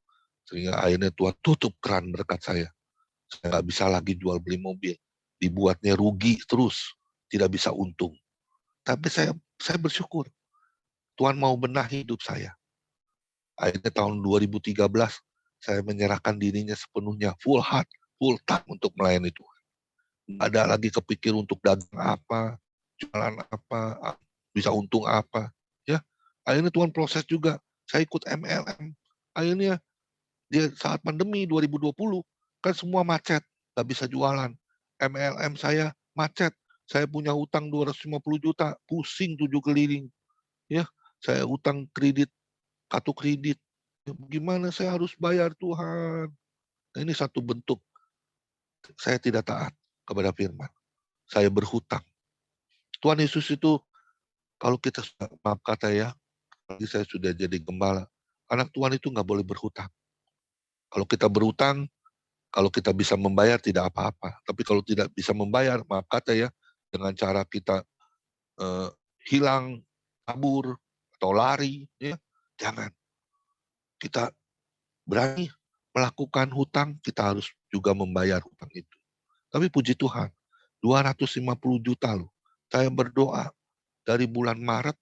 Sehingga akhirnya Tuhan tutup keran berkat saya. Saya nggak bisa lagi jual beli mobil. Dibuatnya rugi terus. Tidak bisa untung. Tapi saya bersyukur. Tuhan mau benahi hidup saya. Akhirnya tahun 2013, saya menyerahkan dirinya sepenuhnya. Full heart, full time untuk melayani Tuhan. Nggak ada lagi kepikir untuk dagang apa, jualan apa, bisa untung apa. Ya, akhirnya Tuhan proses juga. Saya ikut MLM. Akhirnya dia saat pandemi 2020, kan semua macet, nggak bisa jualan. MLM saya macet, saya punya utang 250 juta, pusing 7 keliling. Ya, saya utang kredit, kartu kredit. Ya, gimana saya harus bayar Tuhan? Nah, ini satu bentuk saya tidak taat kepada firman. Saya berhutang. Tuhan Yesus itu, kalau kita maaf kata ya, saya sudah jadi gembala, anak Tuhan itu nggak boleh berhutang. Kalau kita berhutang, kalau kita bisa membayar tidak apa-apa. Tapi kalau tidak bisa membayar, maaf kata ya, dengan cara kita hilang, kabur, atau lari, ya jangan. Kita berani melakukan hutang, kita harus juga membayar hutang itu. Tapi puji Tuhan, 250 juta loh. Saya berdoa dari bulan Maret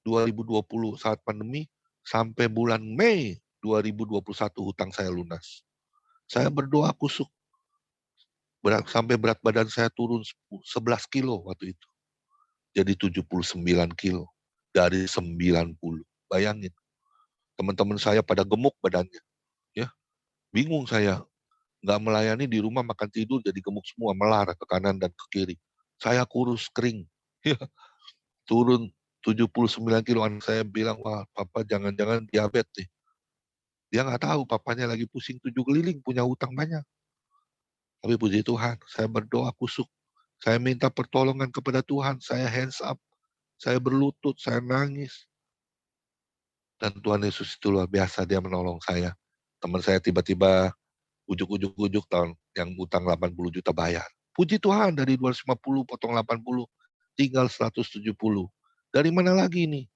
2020 saat pandemi sampai bulan Mei 2021 hutang saya lunas. Saya berdoa kusuk. Sampai berat badan saya turun 11 kilo waktu itu. Jadi 79 kilo dari 90. Bayangin. Teman-teman saya pada gemuk badannya. Ya, bingung saya. Nggak melayani di rumah makan tidur jadi gemuk semua, melar ke kanan dan ke kiri. Saya kurus kering. Ya, turun 79 kilo. Anak saya bilang, wah papa jangan-jangan diabetes nih. Dia nggak tahu papanya lagi pusing 7 keliling, punya utang banyak. Tapi puji Tuhan, saya berdoa kusuk. Saya minta pertolongan kepada Tuhan, saya hands up. Saya berlutut, saya nangis. Dan Tuhan Yesus itu luar biasa, dia menolong saya. Teman saya tiba-tiba ujuk-ujuk tahun yang utang 80 juta bayar. Puji Tuhan, dari 250 potong 80, tinggal 170. Dari mana lagi nih?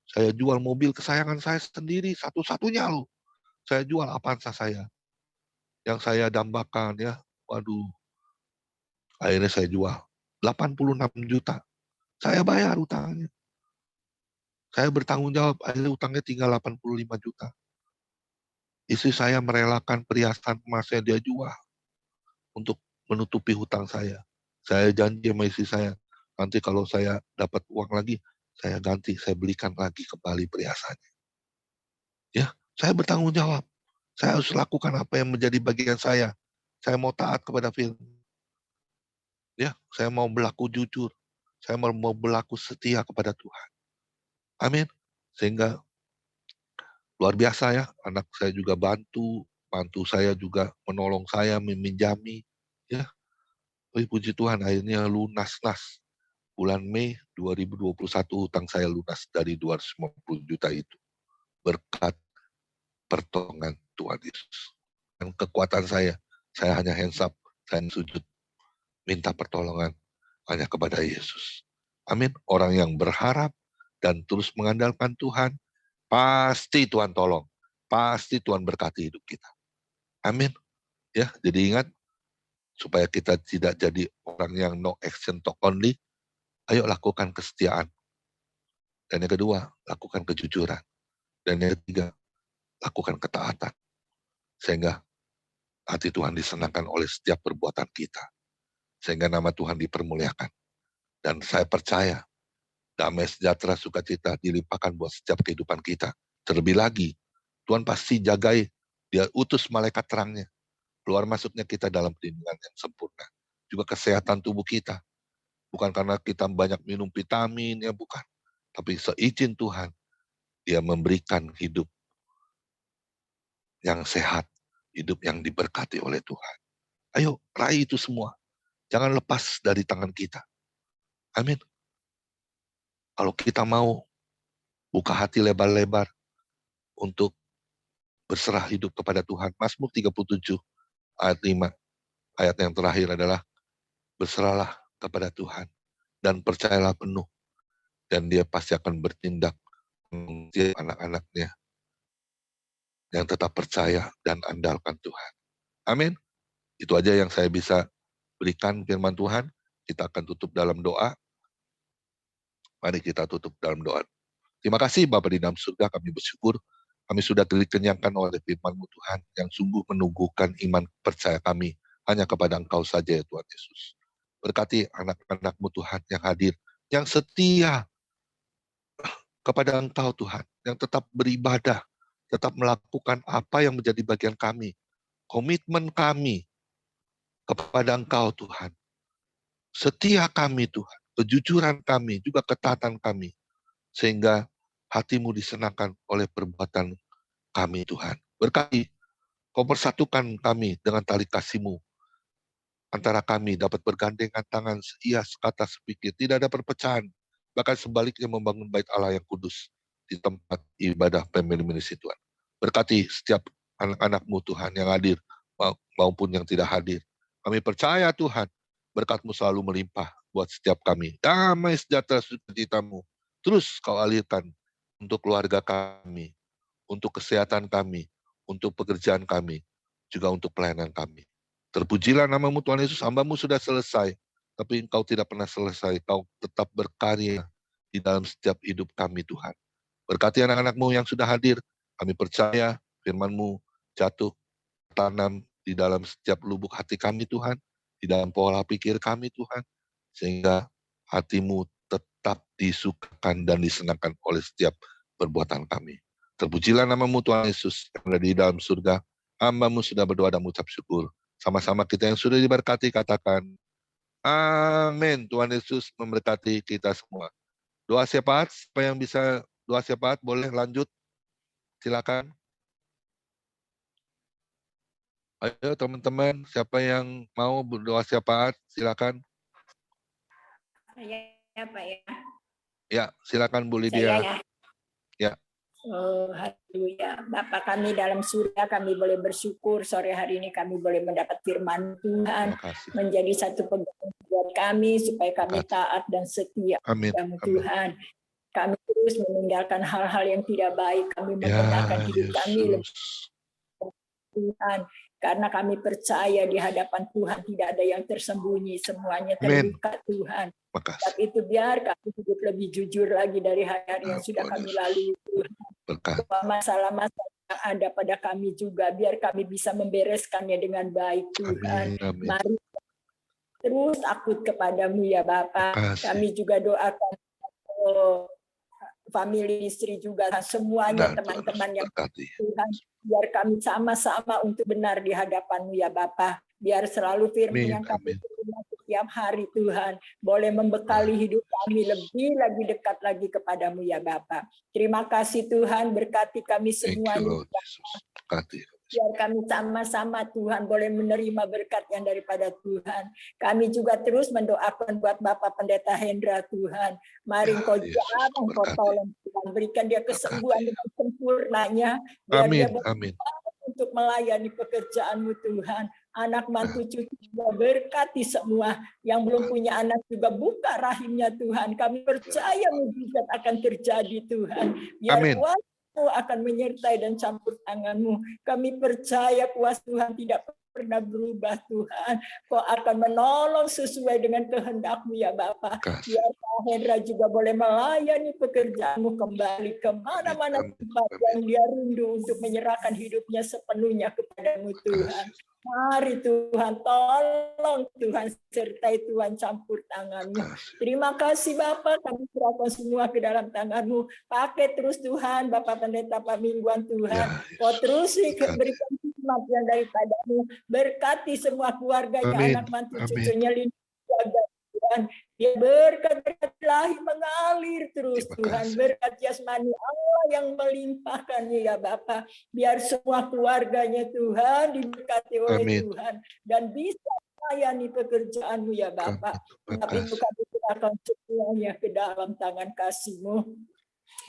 Saya jual mobil kesayangan saya sendiri, satu-satunya loh. Saya jual Avanza saya. Yang saya dambakan ya, waduh. Akhirnya saya jual 86 juta. Saya bayar utangnya. Saya bertanggung jawab, akhirnya utangnya tinggal 85 juta. Istri saya merelakan perhiasan emasnya dia jual untuk menutupi hutang saya. Saya janji sama istri saya, nanti kalau saya dapat uang lagi, saya ganti, saya belikan lagi kembali perhiasannya. Ya, saya bertanggung jawab. Saya harus lakukan apa yang menjadi bagian saya. Saya mau taat kepada firman. Ya, saya mau berlaku jujur. Saya mau berlaku setia kepada Tuhan. Amin. Sehingga luar biasa ya, anak saya juga bantu saya juga menolong saya, meminjami. Ya, puji Tuhan, akhirnya lunas. Bulan Mei 2021 hutang saya lunas dari 250 juta itu. Berkat pertolongan Tuhan Yesus. Dan kekuatan saya hanya hands up, saya sujud, minta pertolongan hanya kepada Yesus. Amin. Orang yang berharap dan terus mengandalkan Tuhan, pasti Tuhan tolong. Pasti Tuhan berkati hidup kita. Amin. Ya, jadi ingat, supaya kita tidak jadi orang yang no action talk only, ayo lakukan kesetiaan. Dan yang kedua, lakukan kejujuran. Dan yang ketiga, lakukan ketaatan. Sehingga hati Tuhan disenangkan oleh setiap perbuatan kita. Sehingga nama Tuhan dipermuliakan. Dan saya percaya, damai sejahtera sukacita dilimpahkan buat setiap kehidupan kita. Terlebih lagi, Tuhan pasti jagai, Dia utus malaikat terangnya. Keluar masuknya kita dalam perlindungan yang sempurna. Juga kesehatan tubuh kita. Bukan karena kita banyak minum vitamin, ya bukan. Tapi seizin Tuhan, Dia memberikan hidup yang sehat, hidup yang diberkati oleh Tuhan. Ayo, raih itu semua. Jangan lepas dari tangan kita. Amin. Kalau kita mau buka hati lebar-lebar untuk berserah hidup kepada Tuhan. Mazmur 37 ayat 5. Ayat yang terakhir adalah berserahlah kepada Tuhan dan percayalah penuh. Dan Dia pasti akan bertindak untuk anak-anaknya yang tetap percaya dan andalkan Tuhan. Amin. Itu aja yang saya bisa berikan firman Tuhan. Kita akan tutup dalam doa. Mari kita tutup dalam doa. Terima kasih Bapa di dalam surga, kami bersyukur. Kami sudah dikenyangkan oleh firman-Mu Tuhan yang sungguh menumbuhkan iman percaya kami hanya kepada Engkau saja ya Tuhan Yesus. Berkati anak-anak-Mu Tuhan yang hadir, yang setia kepada Engkau Tuhan, yang tetap beribadah, tetap melakukan apa yang menjadi bagian kami. Komitmen kami kepada Engkau Tuhan. Setia kami Tuhan, kejujuran kami, juga ketaatan kami. Sehingga hati-Mu disenangkan oleh perbuatan kami Tuhan. Berkati, Kau persatukan kami dengan tali kasih-Mu. Antara kami dapat bergandengan tangan seia sekata sepikir. Tidak ada perpecahan. Bahkan sebaliknya membangun bait Allah yang kudus di tempat ibadah family ministry Tuhan. Berkati setiap anak-anak-Mu Tuhan yang hadir maupun yang tidak hadir. Kami percaya Tuhan, berkat-Mu selalu melimpah buat setiap kami. Damai sejahtera sukacita-Mu terus Kau alirkan untuk keluarga kami, untuk kesehatan kami, untuk pekerjaan kami, juga untuk pelayanan kami. Terpujilah nama-Mu Tuhan Yesus, hamba-Mu sudah selesai, tapi Engkau tidak pernah selesai, Kau tetap berkarya di dalam setiap hidup kami Tuhan. Berkati anak-anak-Mu yang sudah hadir, kami percaya firman-Mu jatuh, tanam di dalam setiap lubuk hati kami Tuhan, di dalam pola pikir kami Tuhan, sehingga hati-Mu tetap disukakan dan disenangkan oleh setiap perbuatan kami. Terpujilah nama-Mu Tuhan Yesus yang ada di dalam surga. Hamba-Mu sudah berdoa dan mengucap syukur. Sama-sama kita yang sudah diberkati katakan, amin. Tuhan Yesus memberkati kita semua. Doa syafaat, siapa yang bisa doa syafaat boleh lanjut. Silakan. Ayo teman-teman, siapa yang mau berdoa syafaat, silakan. Saya Pak ya. Ya, silakan Bu Saya Lydia. ya. Ya. Oh, haleluya. Bapa kami dalam surga, kami boleh bersyukur sore hari ini kami boleh mendapat firman Tuhan, menjadi satu pegangan buat kami supaya kami taat dan setia kepada Tuhan. Kami terus meninggalkan hal-hal yang tidak baik, kami membenarkan hidup kami lebih Tuhan, karena kami percaya di hadapan Tuhan tidak ada yang tersembunyi, semuanya terbuka Tuhan. Sebab itu biar kami hidup lebih jujur lagi dari hari-hari yang sudah kami lalui Tuhan. Masalah-masalah yang ada pada kami juga, biar kami bisa membereskannya dengan baik Tuhan. Mari terus takut kepadamu ya Bapa. Kami juga doakan family istri juga, semuanya teman-teman yang Tuhan, biar kami sama-sama untuk benar di hadapan-Mu ya Bapa. Biar selalu firman yang kami terima setiap hari Tuhan. Boleh membekali hidup kami lebih lagi dekat lagi kepadamu ya Bapa. Terima kasih Tuhan, berkati kami Thank you, semuanya. Lord Jesus. Berkati. Biar kami sama-sama Tuhan boleh menerima berkat yang daripada Tuhan. Kami juga terus mendoakan buat Bapak Pendeta Hendra Tuhan. Mari Ya, Engkau Yesus, jaga, Engkau berkati. tolong Tuhan. Berikan dia kesembuhan dengan sempurnanya. Biar Amin, dia boleh amin. untuk melayani pekerjaan-Mu Tuhan. Anak mantu cucu juga berkati semua. Yang belum punya anak juga buka rahimnya Tuhan. Kami percaya mujizat akan terjadi Tuhan. Biar Amin. kuasa-Mu akan menyertai dan campur tangan-Mu. Kami percaya kuasa Tuhan tidak pernah berubah Tuhan. Kau akan menolong sesuai dengan kehendak-Mu ya Bapa. Kasih. Biar Pak Hendra juga boleh melayani pekerjaan-Mu kembali kemana-mana Amin, tempat amin. yang dia rindu untuk menyerahkan hidupnya sepenuhnya kepada-Mu Tuhan. Mari Tuhan, tolong Tuhan, sertai Tuhan, campur tangan-Mu. Kasih. Terima kasih Bapak, kami serahkan semua ke dalam tangan-Mu. Pakai terus Tuhan, Bapak Pendeta Pamingguan Tuhan. Ya, Kau Yesus. terus Berkati. berikan hikmat yang daripada-Mu. Berkati semua keluarganya, Amin, anak mantu amin. cucunya, lindungi jaga Tuhan. Dia berkat ilahi mengalir terus Terima Tuhan. kasih. Berkat jasmani Allah yang melimpahkannya ya Bapa. Biar semua keluarganya Tuhan diberkati oleh Amin. Tuhan. Dan bisa melayani pekerjaan-Mu ya Bapa. Amin. Sebab itu Makasih. kami serahkan semuanya ke dalam tangan kasih-Mu.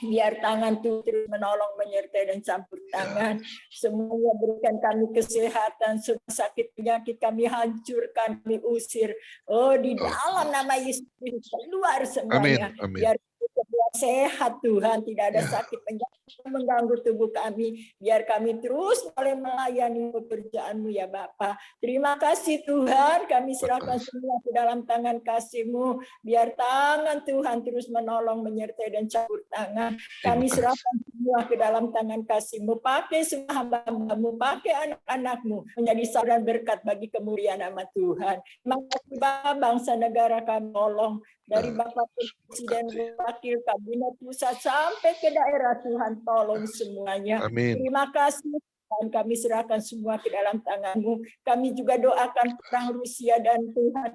Biar tangan Tuhan terus menolong, menyertai dan campur tangan. Semuanya berikan kami kesehatan, semua sakit penyakit kami hancurkan, kami usir. Oh, di Oh, dalam nama Yesus keluar amin, semuanya. amin. Biar kita semua sehat Tuhan, tidak ada Ya. sakit penyakit yang mengganggu tubuh kami. Biar kami terus boleh melayani pekerjaan-Mu ya Bapa. Terima kasih Tuhan, kami serahkan Makasih. semua ke dalam tangan kasih-Mu. Biar tangan Tuhan terus menolong, menyertai dan campur tangan. Kami Terima kasih. serahkan semua ke dalam tangan kasih-Mu. Pakai semua hamba-Mu, pakai anak-anak-Mu menjadi saudara berkat bagi kemuliaan nama Tuhan. Terima kasih Bapak, bangsa negara kami tolong. Dari Bapak Presiden, Wakil Kabinet Pusat sampai ke daerah Tuhan tolong semuanya. Amin. Terima kasih. Dan kami serahkan semua ke dalam tangan-Mu. Kami juga doakan perang Rusia dan Tuhan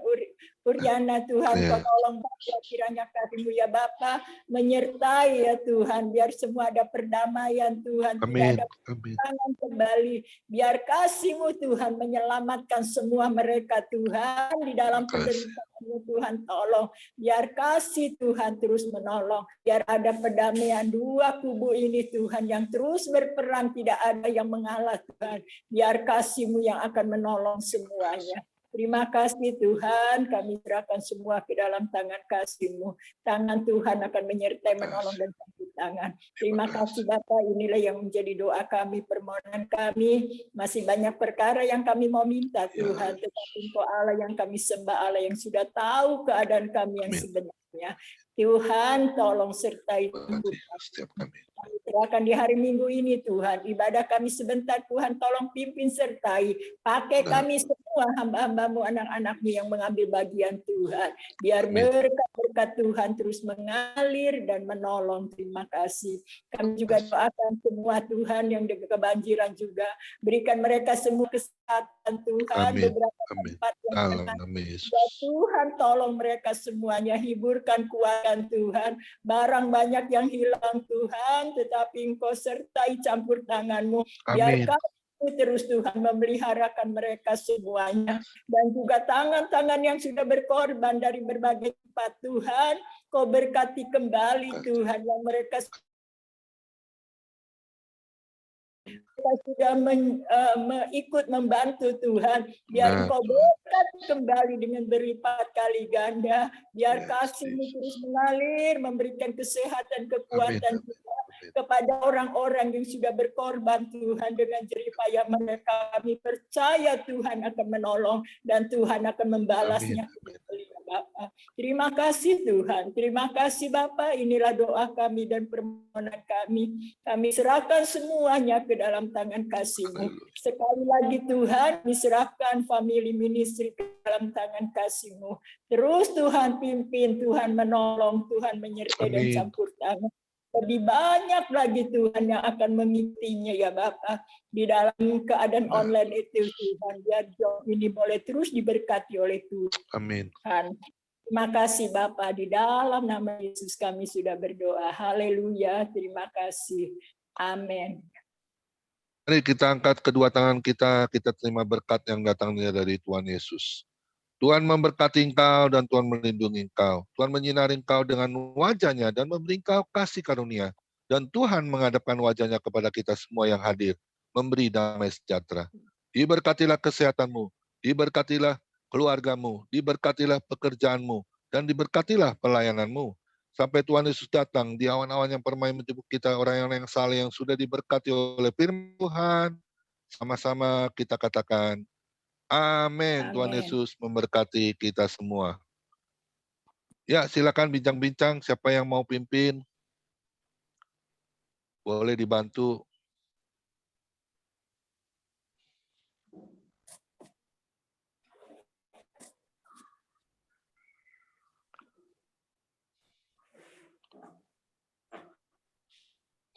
Uriana Tuhan, Ya. Kau tolong Bapak, kiranya kasih-Mu ya Bapa menyertai ya Tuhan, biar semua ada perdamaian Tuhan, tidak Amin. ada Amin. tangan kembali, biar kasih-Mu Tuhan menyelamatkan semua mereka Tuhan di dalam Makasih. penderitaan-Mu Tuhan, tolong biar kasih Tuhan terus menolong, biar ada perdamaian dua kubu ini Tuhan yang terus berperang, tidak ada yang mengalah Tuhan, biar kasih-Mu yang akan menolong semuanya. Terima kasih Tuhan, kami serahkan semua ke dalam tangan kasih-Mu. Tangan Tuhan akan menyertai, menolong dan campur tangan. Terima kasih Bapak, inilah yang menjadi doa kami, permohonan kami. Masih banyak perkara yang kami mau minta Tuhan, tetapi Engkau Allah yang kami sembah, Allah yang sudah tahu keadaan kami yang Amin. sebenarnya. Tuhan tolong sertai Berkati setiap kami. kami serahkan di hari Minggu ini Tuhan. Ibadah kami sebentar Tuhan tolong pimpin sertai. Pakai kami semua hamba-hamba-Mu, anak-anak-Mu yang mengambil bagian Tuhan. Biar Amin. berkat-berkat Tuhan terus mengalir dan menolong. Terima kasih. Kami juga doakan semua Tuhan yang kebanjiran juga. Berikan mereka semua kesehatan Tuhan. Amin. Beberapa Amin. tempat yang Dalam tenang. nama Yesus. Ya Tuhan tolong mereka semuanya, hiburkan, kuatkan Tuhan. Barang banyak yang hilang Tuhan, tetapi Engkau sertai campur tangan-Mu. Biar Amin. Kau terus Tuhan memeliharakan mereka semuanya. Dan juga tangan-tangan yang sudah berkorban dari berbagai tempat Tuhan, Kau berkati kembali Tuhan, yang mereka sudah ikut membantu Tuhan, biar Nah, Engkau berkati kembali dengan berlipat kali ganda, biar Yes, kasih-Mu Yesus. terus mengalir, memberikan kesehatan, Amin. kekuatan Amin. Tuhan Amin. kepada orang-orang yang sudah berkorban Tuhan dengan jerih payah mereka. Kami percaya Tuhan akan menolong dan Tuhan akan membalasnya. Amin. Bapak. Terima kasih Tuhan. Terima kasih Bapak. Inilah doa kami dan permohonan kami. Kami serahkan semuanya ke dalam tangan kasih-Mu. Sekali lagi Tuhan, diserahkan family ministry ke dalam tangan kasih-Mu. Terus Tuhan pimpin, Tuhan menolong, Tuhan menyertai dan Amin. campur tangan. lebih banyak lagi Tuhan yang akan mengikutinya ya Bapak. Di dalam keadaan online itu Tuhan, biar job ini boleh terus diberkati oleh Tuhan. Amin. Terima kasih Bapak, di dalam nama Yesus kami sudah berdoa. Haleluya, terima kasih. Amin. Mari kita angkat kedua tangan kita terima berkat yang datangnya dari Tuhan Yesus. Tuhan memberkati engkau dan Tuhan melindungi engkau. Tuhan menyinari engkau dengan wajah-Nya dan memberi engkau kasih karunia. Dan Tuhan menghadapkan wajah-Nya kepada kita semua yang hadir, memberi damai sejahtera. Diberkatilah kesehatanmu, diberkatilah keluargamu, diberkatilah pekerjaanmu, dan diberkatilah pelayananmu. Sampai Tuhan Yesus datang di awan-awan yang permai menjemput kita, orang-orang yang saleh yang sudah diberkati oleh firman Tuhan. Sama-sama kita katakan, amin. Tuhan Yesus memberkati kita semua. Ya, silakan bincang-bincang. Siapa yang mau pimpin? Boleh dibantu.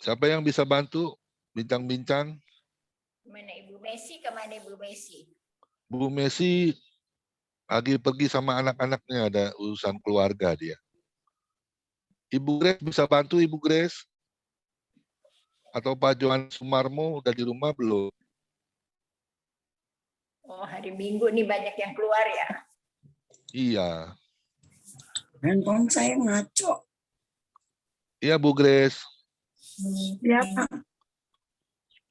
Siapa yang bisa bantu? Bincang-bincang. Mana Ibu Messi? Kemana Ibu Messi? Bu Messi lagi pergi sama anak-anaknya, ada urusan keluarga dia. Ibu Grace bisa bantu, Ibu Grace? Atau Pak Johan Sumarmo udah di rumah belum? Oh, hari Minggu nih banyak yang keluar ya? Iya. Handphone saya ngaco. Iya, Bu Grace. Iya, Pak.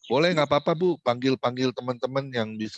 Boleh, nggak apa-apa, Bu. Panggil-panggil teman-teman yang bisa